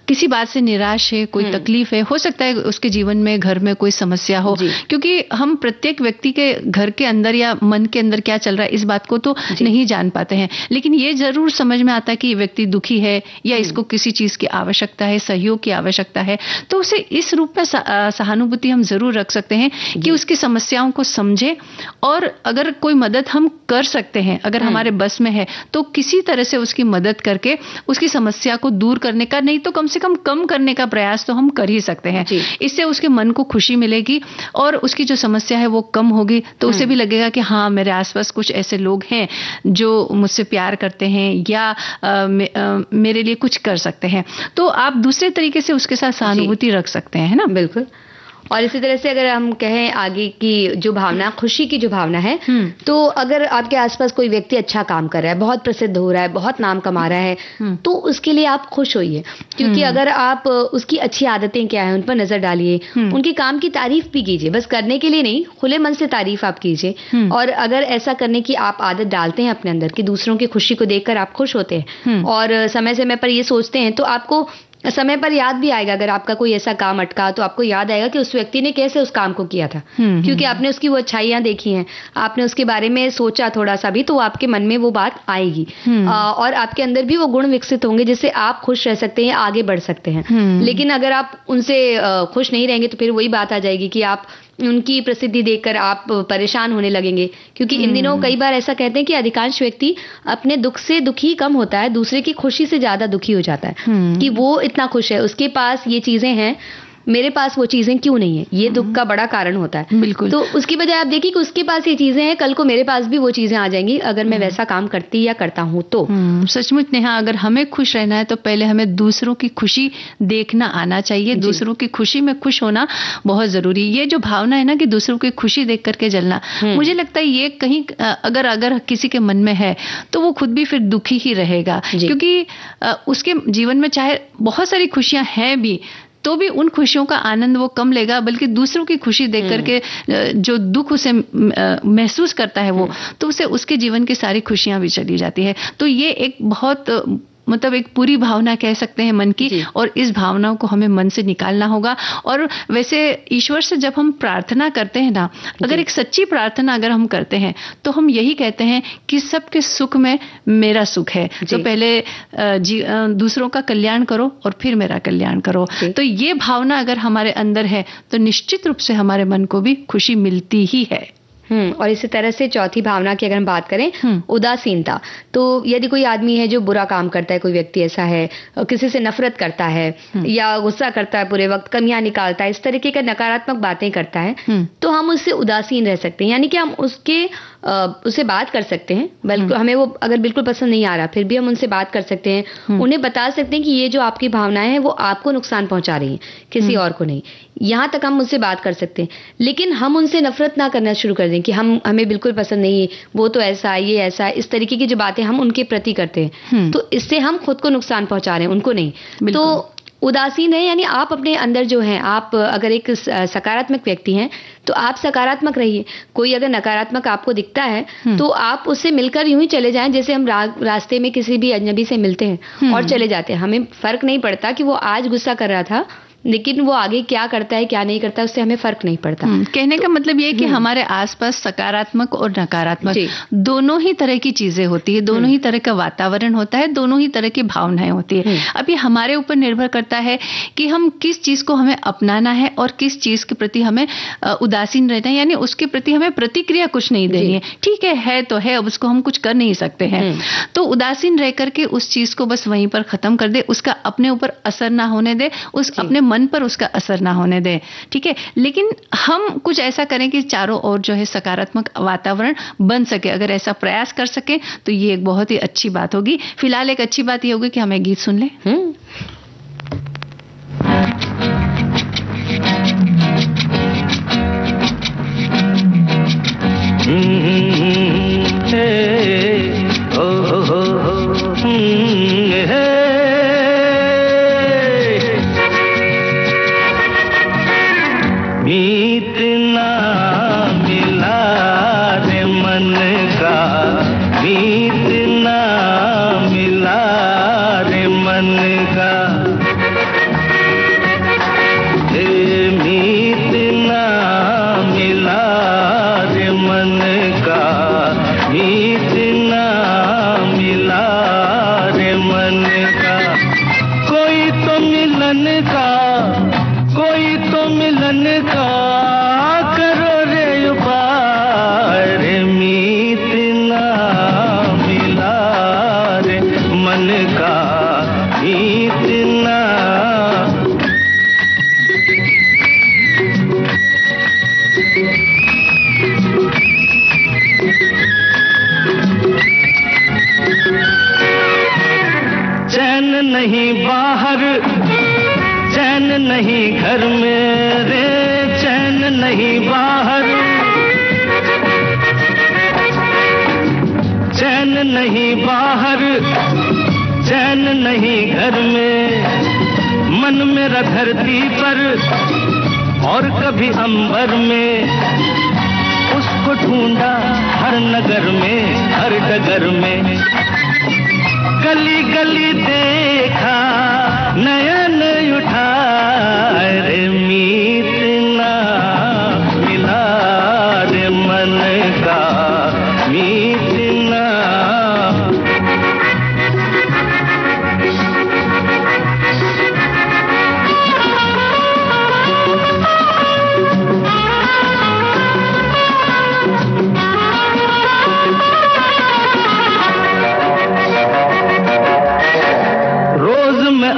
किसी बात से निराश है, कोई तकलीफ है, हो सकता है उसके जीवन में घर में कोई समस्या हो, क्योंकि हम प्रत्येक व्यक्ति के घर के अंदर या मन के अंदर क्या चल रहा है इस बात को तो नहीं जान पाते हैं, लेकिन ये जरूर समझ में आता है कि ये व्यक्ति दुखी है या इसको किसी चीज की आवश्यकता है, सहयोग की आवश्यकता है, तो उसे इस रूप में सहानुभूति हम जरूर रख सकते हैं कि उसकी समस्याओं को समझे, और अगर कोई मदद हम कर सकते हैं, अगर हमारे बस में है, तो किसी तरह से उसकी मदद करके उसकी समस्या को दूर करने का, नहीं तो कम से कम करने का प्रयास तो हम कर ही सकते हैं। इससे उसके मन को खुशी मिलेगी और उसकी जो समस्या है वो कम होगी, तो उसे भी लगेगा कि हाँ, मेरे आसपास कुछ ऐसे लोग हैं जो मुझसे प्यार करते हैं या मेरे लिए कुछ कर सकते हैं। तो आप दूसरे तरीके से उसके साथ सहानुभूति रख सकते हैं, है ना? बिल्कुल। और इसी तरह से अगर हम कहें आगे की जो भावना, खुशी की जो भावना है, तो अगर आपके आसपास कोई व्यक्ति अच्छा काम कर रहा है, बहुत प्रसिद्ध हो रहा है, बहुत नाम कमा रहा है, तो उसके लिए आप खुश होइए, क्योंकि अगर आप उसकी अच्छी आदतें क्या है उन पर नजर डालिए, उनके काम की तारीफ भी कीजिए, बस करने के लिए नहीं, खुले मन से तारीफ आप कीजिए। और अगर ऐसा करने की आप आदत डालते हैं अपने अंदर कि दूसरों की खुशी को देखकर आप खुश होते हैं और समय समय पर ये सोचते हैं, तो आपको समय पर याद भी आएगा। अगर आपका कोई ऐसा काम अटका तो आपको याद आएगा कि उस व्यक्ति ने कैसे उस काम को किया था, क्योंकि आपने उसकी वो अच्छाइयां देखी हैं, आपने उसके बारे में सोचा थोड़ा सा भी, तो आपके मन में वो बात आएगी और आपके अंदर भी वो गुण विकसित होंगे जिससे आप खुश रह सकते हैं, आगे बढ़ सकते हैं। लेकिन अगर आप उनसे खुश नहीं रहेंगे तो फिर वही बात आ जाएगी कि आप उनकी प्रसिद्धि देखकर आप परेशान होने लगेंगे, क्योंकि इन दिनों कई बार ऐसा कहते हैं कि अधिकांश व्यक्ति अपने दुख से दुखी कम होता है, दूसरे की खुशी से ज्यादा दुखी हो जाता है कि वो इतना खुश है, उसके पास ये चीजें हैं, मेरे पास वो चीजें क्यों नहीं है, ये दुख का बड़ा कारण होता है। बिल्कुल। तो उसकी बजाय आप देखिए कि उसके पास ये चीजें हैं, कल को मेरे पास भी वो चीजें आ जाएंगी अगर मैं वैसा काम करती या करता हूं तो। सचमुच नेहा, अगर हमें खुश रहना है तो पहले हमें दूसरों की खुशी देखना आना चाहिए, दूसरों की खुशी में खुश होना बहुत जरूरी। ये जो भावना है ना कि दूसरों की खुशी देख करके जलना, मुझे लगता है ये कहीं अगर किसी के मन में है तो वो खुद भी फिर दुखी ही रहेगा, क्योंकि उसके जीवन में चाहे बहुत सारी खुशियां हैं भी तो भी उन खुशियों का आनंद वो कम लेगा, बल्कि दूसरों की खुशी देख करके जो दुख उसे महसूस करता है वो, तो उसे उसके जीवन की सारी खुशियां भी चली जाती है। तो ये एक बहुत मतलब एक पूरी भावना कह सकते हैं मन की, और इस भावनाओं को हमें मन से निकालना होगा। और वैसे ईश्वर से जब हम प्रार्थना करते हैं ना, अगर एक सच्ची प्रार्थना अगर हम करते हैं तो हम यही कहते हैं कि सबके सुख में मेरा सुख है, तो पहले दूसरों का कल्याण करो और फिर मेरा कल्याण करो। तो ये भावना अगर हमारे अंदर है तो निश्चित रूप से हमारे मन को भी खुशी मिलती ही है। और इसी तरह से चौथी भावना की अगर हम बात करें, उदासीनता, तो यदि कोई आदमी है जो बुरा काम करता है, कोई व्यक्ति ऐसा है, किसी से नफरत करता है या गुस्सा करता है पूरे वक्त, कमियां निकालता है, इस तरीके का नकारात्मक बातें करता है, तो हम उससे उदासीन रह सकते हैं। यानी कि हम उससे बात कर सकते हैं, बल्कि हमें वो अगर बिल्कुल पसंद नहीं आ रहा फिर भी हम उनसे बात कर सकते हैं, उन्हें बता सकते हैं कि ये जो आपकी भावनाएं हैं वो आपको नुकसान पहुंचा रही हैं, किसी और को नहीं। यहां तक हम उनसे बात कर सकते हैं, लेकिन हम उनसे नफरत ना करना शुरू कर दें कि हमें बिल्कुल पसंद नहीं है, वो तो ऐसा है, ये ऐसा है, इस तरीके की जो बातें हम उनके प्रति करते हैं, तो इससे हम खुद को नुकसान पहुंचा रहे हैं, उनको नहीं। तो उदासीन है, यानी आप अपने अंदर जो हैं, आप अगर एक सकारात्मक व्यक्ति हैं तो आप सकारात्मक रहिए। कोई अगर नकारात्मक आपको दिखता है तो आप उससे मिलकर यूं ही चले जाएं जैसे हम रास्ते में किसी भी अजनबी से मिलते हैं और चले जाते हैं। हमें फर्क नहीं पड़ता कि वो आज गुस्सा कर रहा था, लेकिन वो आगे क्या करता है क्या नहीं करता उससे हमें फर्क नहीं पड़ता। कहने का मतलब ये है कि हमारे आसपास सकारात्मक और नकारात्मक दोनों ही तरह की चीजें होती है, दोनों ही तरह का वातावरण होता है, दोनों ही तरह की भावनाएं होती है। अब ये हमारे ऊपर निर्भर करता है कि हम किस चीज को हमें अपनाना है और किस चीज के प्रति हमें उदासीन रहना है, यानी उसके प्रति हमें प्रतिक्रिया कुछ नहीं देनी है। ठीक है तो है, अब उसको हम कुछ कर नहीं सकते हैं, तो उदासीन रह करके उस चीज को बस वहीं पर खत्म कर दे, उसका अपने ऊपर असर ना होने दे, उस अपने मन पर उसका असर ना होने दे, ठीक है। लेकिन हम कुछ ऐसा करें कि चारों ओर जो है सकारात्मक वातावरण बन सके, अगर ऐसा प्रयास कर सके तो ये एक बहुत ही अच्छी बात होगी। फिलहाल एक अच्छी बात ये होगी कि हमें गीत सुन ले। मीत ना मिला रे मन का, मिलन का करो रे उपाय रे मीत ना मिला रे मन का मीत ना। चैन नहीं बाहर चैन नहीं घर में रे चैन नहीं बाहर चैन नहीं बाहर चैन नहीं घर में। मन मेरा धरती पर और कभी अंबर में उसको ढूंढा हर नगर में हर डगर में। गली गली देखा नयन उठाए रे मीत ना मिला रे मन का मीत ना।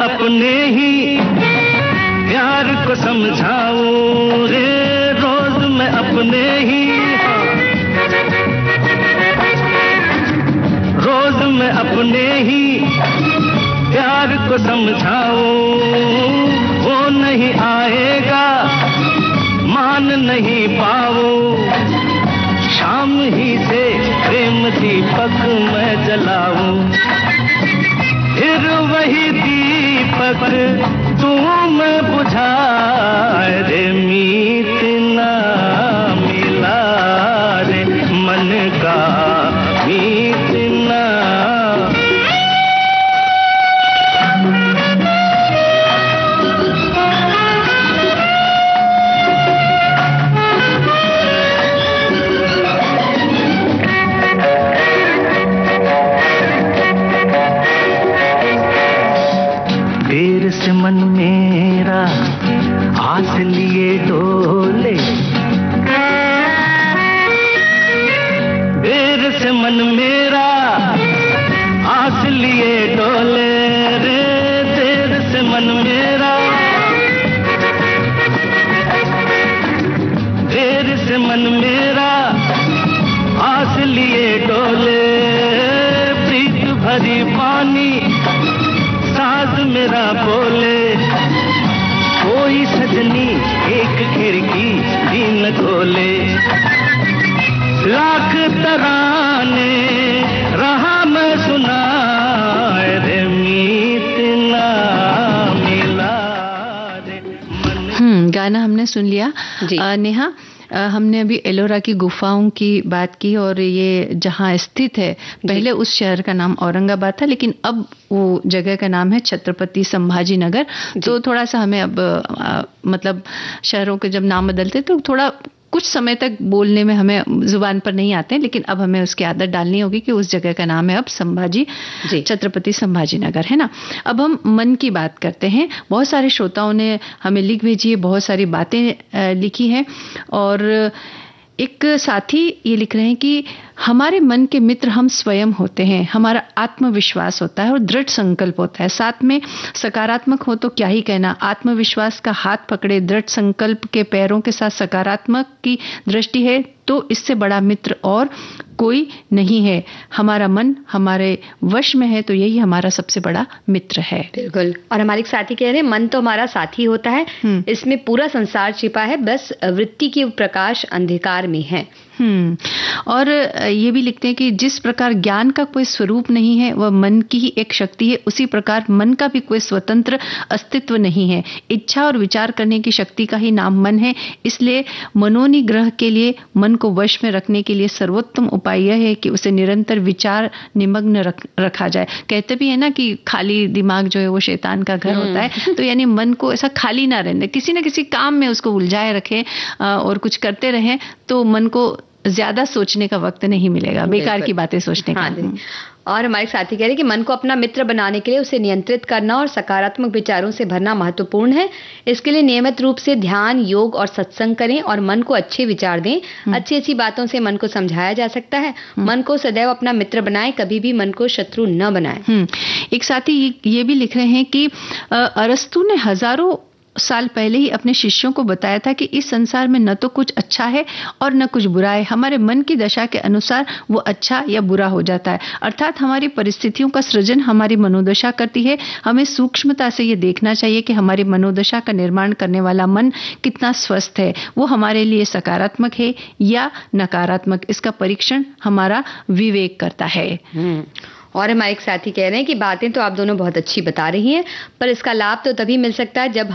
अपने ही प्यार को समझाऊं रे रोज मैं अपने ही रोज मैं अपने ही प्यार को समझाऊं। वो नहीं आएगा मान नहीं पाऊं शाम ही से प्रेम दीपक मैं जलाऊं। फिर वही दीपक तू मैं बुझाए रे मीत ना मिला रे मन का मीत ना। देर से मन मेरा आस लिए डोले देर से मन मेरा आस लिए डोले रे देर से मन मेरा देर से मन मेरा आस लिए डोले। प्रीत भरी पानी साज मेरा बोले कोई सजनी एक खिड़की भी न खोले। लाख तराने रहा मैं सुनाए रे मीत ना मिला रे मन। गाना हमने सुन लिया। नेहा, हमने अभी एलोरा की गुफाओं की बात की और ये जहाँ स्थित है पहले उस शहर का नाम औरंगाबाद था लेकिन अब वो जगह का नाम है छत्रपति संभाजी नगर। तो थोड़ा सा हमें अब मतलब शहरों के जब नाम बदलते तो थोड़ा कुछ समय तक बोलने में हमें जुबान पर नहीं आते हैं लेकिन अब हमें उसकी आदत डालनी होगी कि उस जगह का नाम है अब संभाजी छत्रपति संभाजी नगर, है ना। अब हम मन की बात करते हैं। बहुत सारे श्रोताओं ने हमें लिख भेजी है, बहुत सारी बातें लिखी हैं और एक साथी ये लिख रहे हैं कि हमारे मन के मित्र हम स्वयं होते हैं। हमारा आत्मविश्वास होता है और दृढ़ संकल्प होता है। साथ में सकारात्मक हो तो क्या ही कहना। आत्मविश्वास का हाथ पकड़े दृढ़ संकल्प के पैरों के साथ सकारात्मक की दृष्टि है तो इससे बड़ा मित्र और कोई नहीं है। हमारा मन हमारे वश में है तो यही हमारा सबसे बड़ा मित्र है। बिल्कुल। और हमारे साथी कह रहे हैं मन तो हमारा साथी होता है, इसमें पूरा संसार छिपा है, बस वृत्ति की प्रकाश अंधकार में है। और ये भी लिखते हैं कि जिस प्रकार ज्ञान का कोई स्वरूप नहीं है वह मन की ही एक शक्ति है, उसी प्रकार मन का भी कोई स्वतंत्र अस्तित्व नहीं है। इच्छा और विचार करने की शक्ति का ही नाम मन है। इसलिए मनोनिग्रह के लिए मन को वश में रखने के लिए सर्वोत्तम उपाय यह है कि उसे निरंतर विचार निमग्न रखा जाए। कहते भी है ना कि खाली दिमाग जो है वो शैतान का घर होता है, तो यानी मन को ऐसा खाली ना रहने, किसी न किसी काम में उसको उलझाए रखें और कुछ करते रहें तो मन को ज्यादा सोचने का वक्त नहीं मिलेगा, बेकार की बातें सोचने का। और हमारे साथी कह रहे हैं कि मन को अपना मित्र बनाने के लिए उसे नियंत्रित करना और सकारात्मक विचारों से भरना महत्वपूर्ण है। इसके लिए नियमित रूप से ध्यान, योग और सत्संग करें और मन को अच्छे विचार दें। अच्छी अच्छी बातों से मन को समझाया जा सकता है। मन को सदैव अपना मित्र बनाएं, कभी भी मन को शत्रु न बनाएं। एक साथी ये भी लिख रहे हैं कि अरस्तु ने हजारों साल पहले ही अपने शिष्यों को बताया था कि इस संसार में न तो कुछ अच्छा है और न कुछ बुरा है। हमारे मन की दशा के अनुसार वो अच्छा या बुरा हो जाता है। अर्थात हमारी परिस्थितियों का सृजन हमारी मनोदशा करती है। हमें सूक्ष्मता से ये देखना चाहिए कि हमारी मनोदशा का निर्माण करने वाला मन कितना स्वस्थ है, वो हमारे लिए सकारात्मक है या नकारात्मक। इसका परीक्षण हमारा विवेक करता है। और हमारे एक साथी कह रहे हैं कि बातें तो आप दोनों बहुत अच्छी बता रही हैं, पर इसका लाभ तो तभी मिल सकता है जब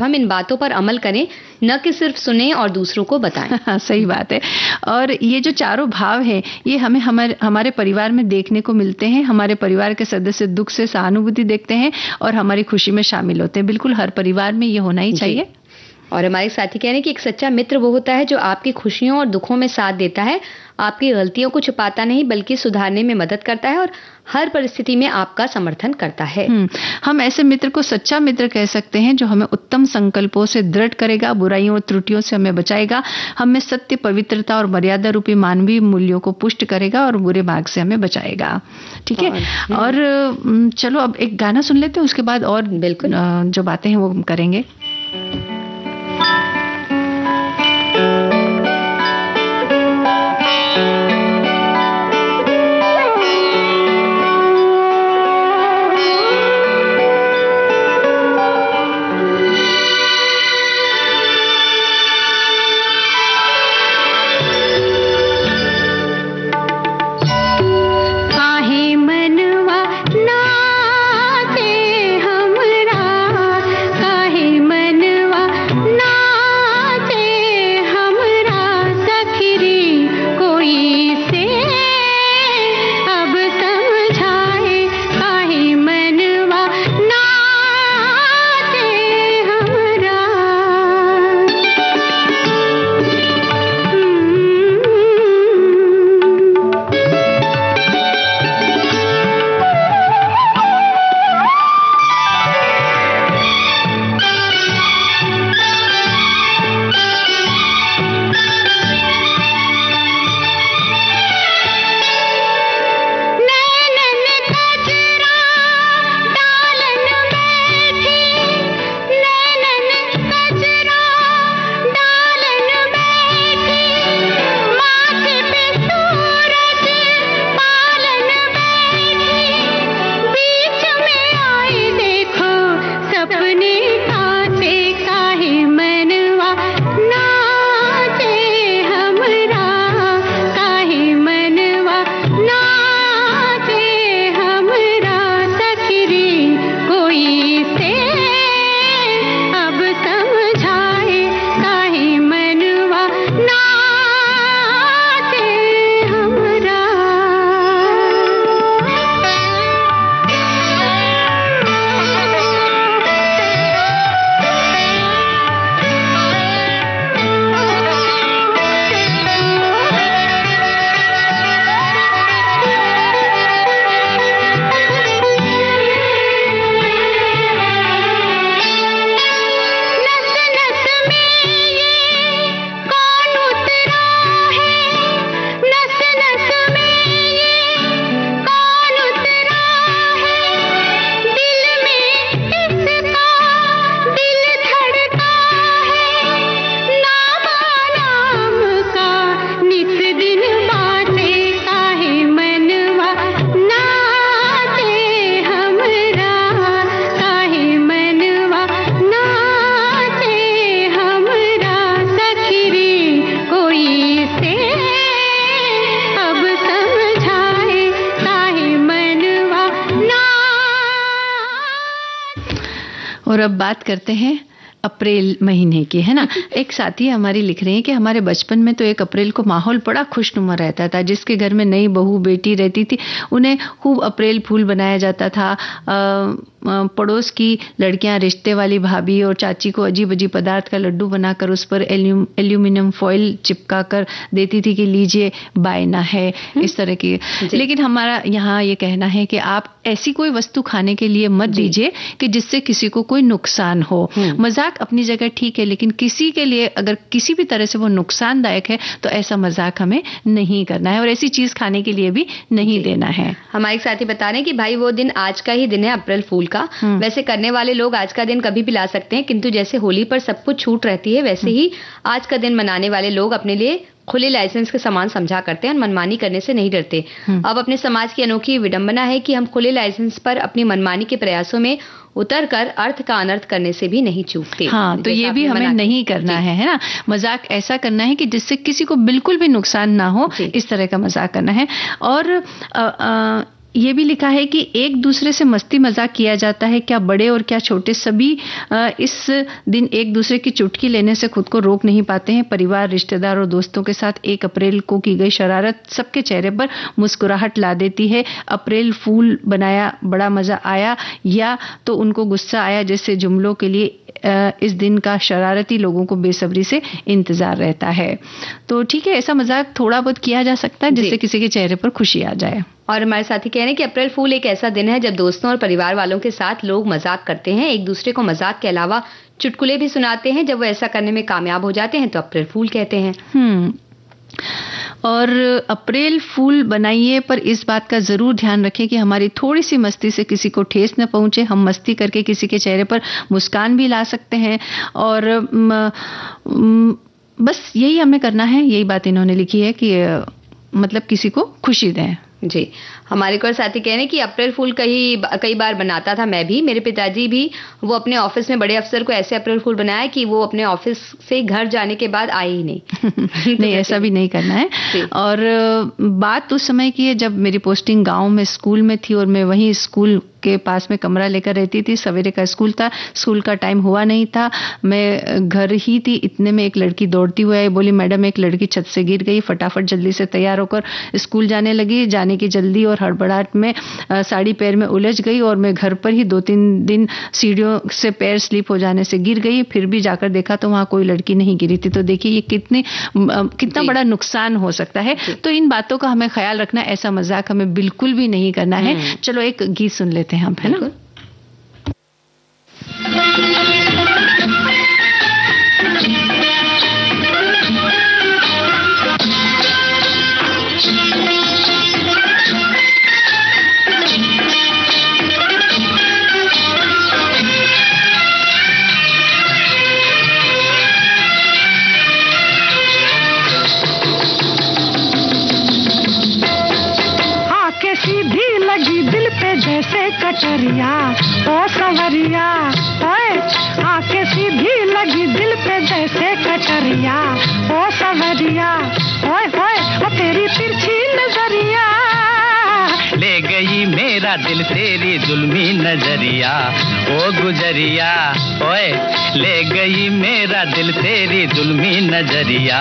हम इन बातों पर अमल करें, न कि सिर्फ सुने और दूसरों को बताएं। सही बात है। और ये जो चारों भाव हैं, ये हमें हमारे परिवार में देखने को मिलते हैं। हमारे परिवार के सदस्य दुख से सहानुभूति देखते हैं और हमारी खुशी में शामिल होते हैं। बिल्कुल हर परिवार में ये होना ही चाहिए। और हमारे साथी कह रहे हैं कि एक सच्चा मित्र वो होता है जो आपकी खुशियों और दुखों में साथ देता है, आपकी गलतियों को छुपाता नहीं बल्कि सुधारने में मदद करता है और हर परिस्थिति में आपका समर्थन करता है। हम ऐसे मित्र को सच्चा मित्र कह सकते हैं जो हमें उत्तम संकल्पों से दृढ़ करेगा, बुराइयों और त्रुटियों से हमें बचाएगा, हमें सत्य, पवित्रता और मर्यादा रूपी मानवीय मूल्यों को पुष्ट करेगा और बुरे मार्ग से हमें बचाएगा। ठीक है। और चलो अब एक गाना सुन लेते हैं, उसके बाद और बिल्कुल जो बातें हैं वो करेंगे। और अब बात करते हैं अप्रैल महीने की, है ना। एक साथी हमारी लिख रही हैं कि हमारे बचपन में तो 1 अप्रैल को माहौल बड़ा खुशनुमा रहता था। जिसके घर में नई बहू बेटी रहती थी उन्हें खूब अप्रैल फूल बनाया जाता था। पड़ोस की लड़कियां रिश्ते वाली भाभी और चाची को अजीब अजीब पदार्थ का लड्डू बनाकर उस पर एल्यूमिनियम फॉइल चिपका कर देती थी कि लीजिए बायना है, इस तरह की। लेकिन हमारा यहाँ ये कहना है कि आप ऐसी कोई वस्तु खाने के लिए मत दीजिए कि जिससे किसी को कोई नुकसान हो। मजाक अपनी जगह ठीक है, लेकिन किसी के लिए अगर किसी भी तरह से वो नुकसानदायक है तो ऐसा मजाक हमें नहीं करना है और ऐसी चीज खाने के लिए भी नहीं देना है। हमारे साथी बता रहे हैं कि भाई वो दिन आज का ही दिन है, अप्रैल फूल का। वैसे करने वाले लोग आज का दिन कभी भी ला सकते हैं, किंतु जैसे होली पर सब कुछ छूट रहती है वैसे ही आज का दिन मनाने वाले लोग अपने लिए खुले लाइसेंस के समान समझा करते हैं और मनमानी करने से नहीं डरते। अब अपने समाज की अनोखी विडंबना है कि हम खुले लाइसेंस पर अपनी मनमानी के प्रयासों में उतरकर अर्थ का अनर्थ करने से भी नहीं चूकते। हाँ, तो ये भी हमें नहीं करना है ना। मजाक ऐसा करना है कि जिससे किसी को बिल्कुल भी नुकसान ना हो, इस तरह का मजाक करना है। और ये भी लिखा है कि एक दूसरे से मस्ती मजाक किया जाता है, क्या बड़े और क्या छोटे, सभी इस दिन एक दूसरे की चुटकी लेने से खुद को रोक नहीं पाते हैं। परिवार, रिश्तेदार और दोस्तों के साथ 1 अप्रैल को की गई शरारत सबके चेहरे पर मुस्कुराहट ला देती है। अप्रैल फूल बनाया, बड़ा मजा आया, या तो उनको गुस्सा आया, जैसे जुमलों के लिए इस दिन का शरारती लोगों को बेसब्री से इंतजार रहता है। तो ठीक है, ऐसा मजाक थोड़ा बहुत किया जा सकता है जिससे किसी के चेहरे पर खुशी आ जाए। और हमारे साथी कह रहे हैं कि अप्रैल फूल एक ऐसा दिन है जब दोस्तों और परिवार वालों के साथ लोग मजाक करते हैं, एक दूसरे को मजाक के अलावा चुटकुले भी सुनाते हैं। जब वो ऐसा करने में कामयाब हो जाते हैं तो अप्रैल फूल कहते हैं। और अप्रैल फूल बनाइए, पर इस बात का जरूर ध्यान रखें कि हमारी थोड़ी सी मस्ती से किसी को ठेस न पहुंचे। हम मस्ती करके किसी के चेहरे पर मुस्कान भी ला सकते हैं और बस यही हमें करना है। यही बात इन्होंने लिखी है कि मतलब किसी को खुशी दें। जी, हमारे को साथी कह रहे हैं कि अप्रैल फूल कई बार बनाता था मैं भी। मेरे पिताजी भी वो अपने ऑफिस में बड़े अफसर को ऐसे अप्रैल फूल बनाया कि वो अपने ऑफिस से घर जाने के बाद आए ही नहीं। नहीं, ऐसा भी नहीं करना है। और बात उस समय की है जब मेरी पोस्टिंग गांव में स्कूल में थी और मैं वहीं स्कूल के पास में कमरा लेकर रहती थी। सवेरे का स्कूल था, स्कूल का टाइम हुआ नहीं था, मैं घर ही थी। इतने में एक लड़की दौड़ती हुई आई, बोली मैडम एक लड़की छत से गिर गई। फटाफट जल्दी से तैयार होकर स्कूल जाने लगी। जाने की जल्दी और हड़बड़ाहट में साड़ी पैर में उलझ गई और मैं घर पर ही 2-3 दिन सीढ़ियों से पैर स्लिप हो जाने से गिर गई। फिर भी जाकर देखा तो वहां कोई लड़की नहीं गिरी थी। तो देखिए ये कितना बड़ा नुकसान हो सकता है। तो इन बातों का हमें ख्याल रखना, ऐसा मजाक हमें बिल्कुल भी नहीं करना है। चलो एक गीत सुन लेते हैं हम, है ना। जैसे कटरिया ओ सवरिया, ओए आंखें सीधी लगी दिल पे जैसे कटरिया ओ सवरिया, ओए ओए ओ तेरी तिरछी नजरिया ले गई मेरा दिल तेरी जुल्मी नजरिया ओ गुजरिया, ओए ले गई मेरा दिल तेरी जुल्मी नजरिया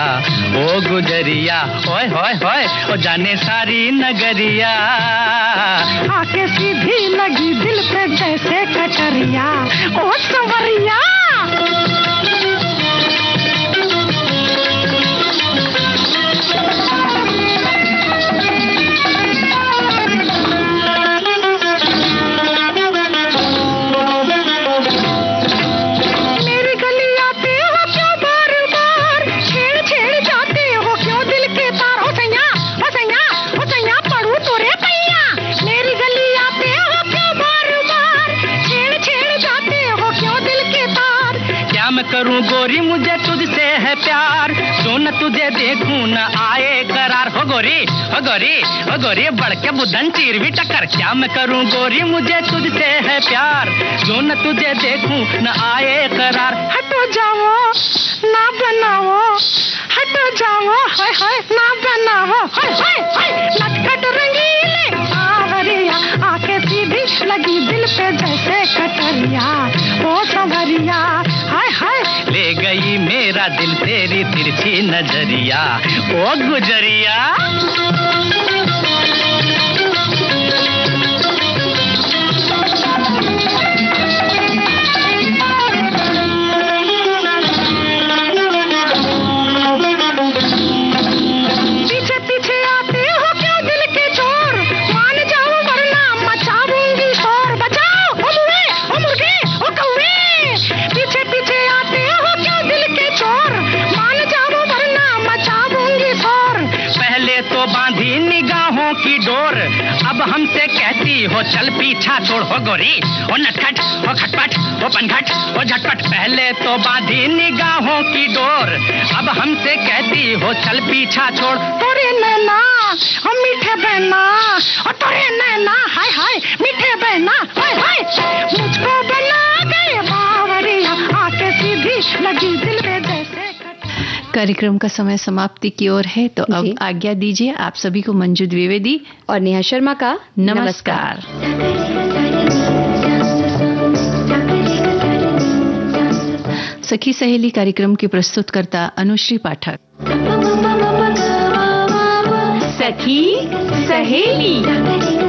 ओ गुजरिया, ओए होए होए ओ जाने सारी नगरिया। आके सीधी लगी दिल पे जैसे कटरिया ओ सवरिया। करूं गोरी मुझे तुझसे है प्यार, जो न तुझे देखूं न आए करार। हो गोरी बढ़ के बुधन चीर भी टक्कर। क्या मैं करूं गोरी मुझे तुझसे है प्यार, जो न तुझे देखूं न आए करार। हटो जाओ ना बनाओ, हटो जाओ हाय हाय ना बनाओ, हाय हाय हाय नटखट रंगीले सावरिया। आंखें सीधी लगी दिल पे जैसे कटरिया ओ सवरिया, हाय हाय गई मेरा दिल तेरी तिरछी नजरिया, ओ गुजरिया। अब हमसे कहती हो चल पीछा छोड़, हो गोरी हो नटखट हो खटपट हो पनघट हो झटपट। पहले तो बांधी निगाहों की डोर, अब हमसे कहती हो चल पीछा छोड़। तोरे नैना हम मीठे बहना, और तोरे नैना हाय हाय मीठे बहना, हाय हाय मुझको बना गए बावरिया, आके सीधी लगी दिल में जैसे। कार्यक्रम का समय समाप्ति की ओर है, तो अब आज्ञा दीजिए आप सभी को मंजू द्विवेदी और नेहा शर्मा का नमस्कार। सखी सहेली कार्यक्रम की प्रस्तुतकर्ता अनुश्री पाठक। सखी सहेली।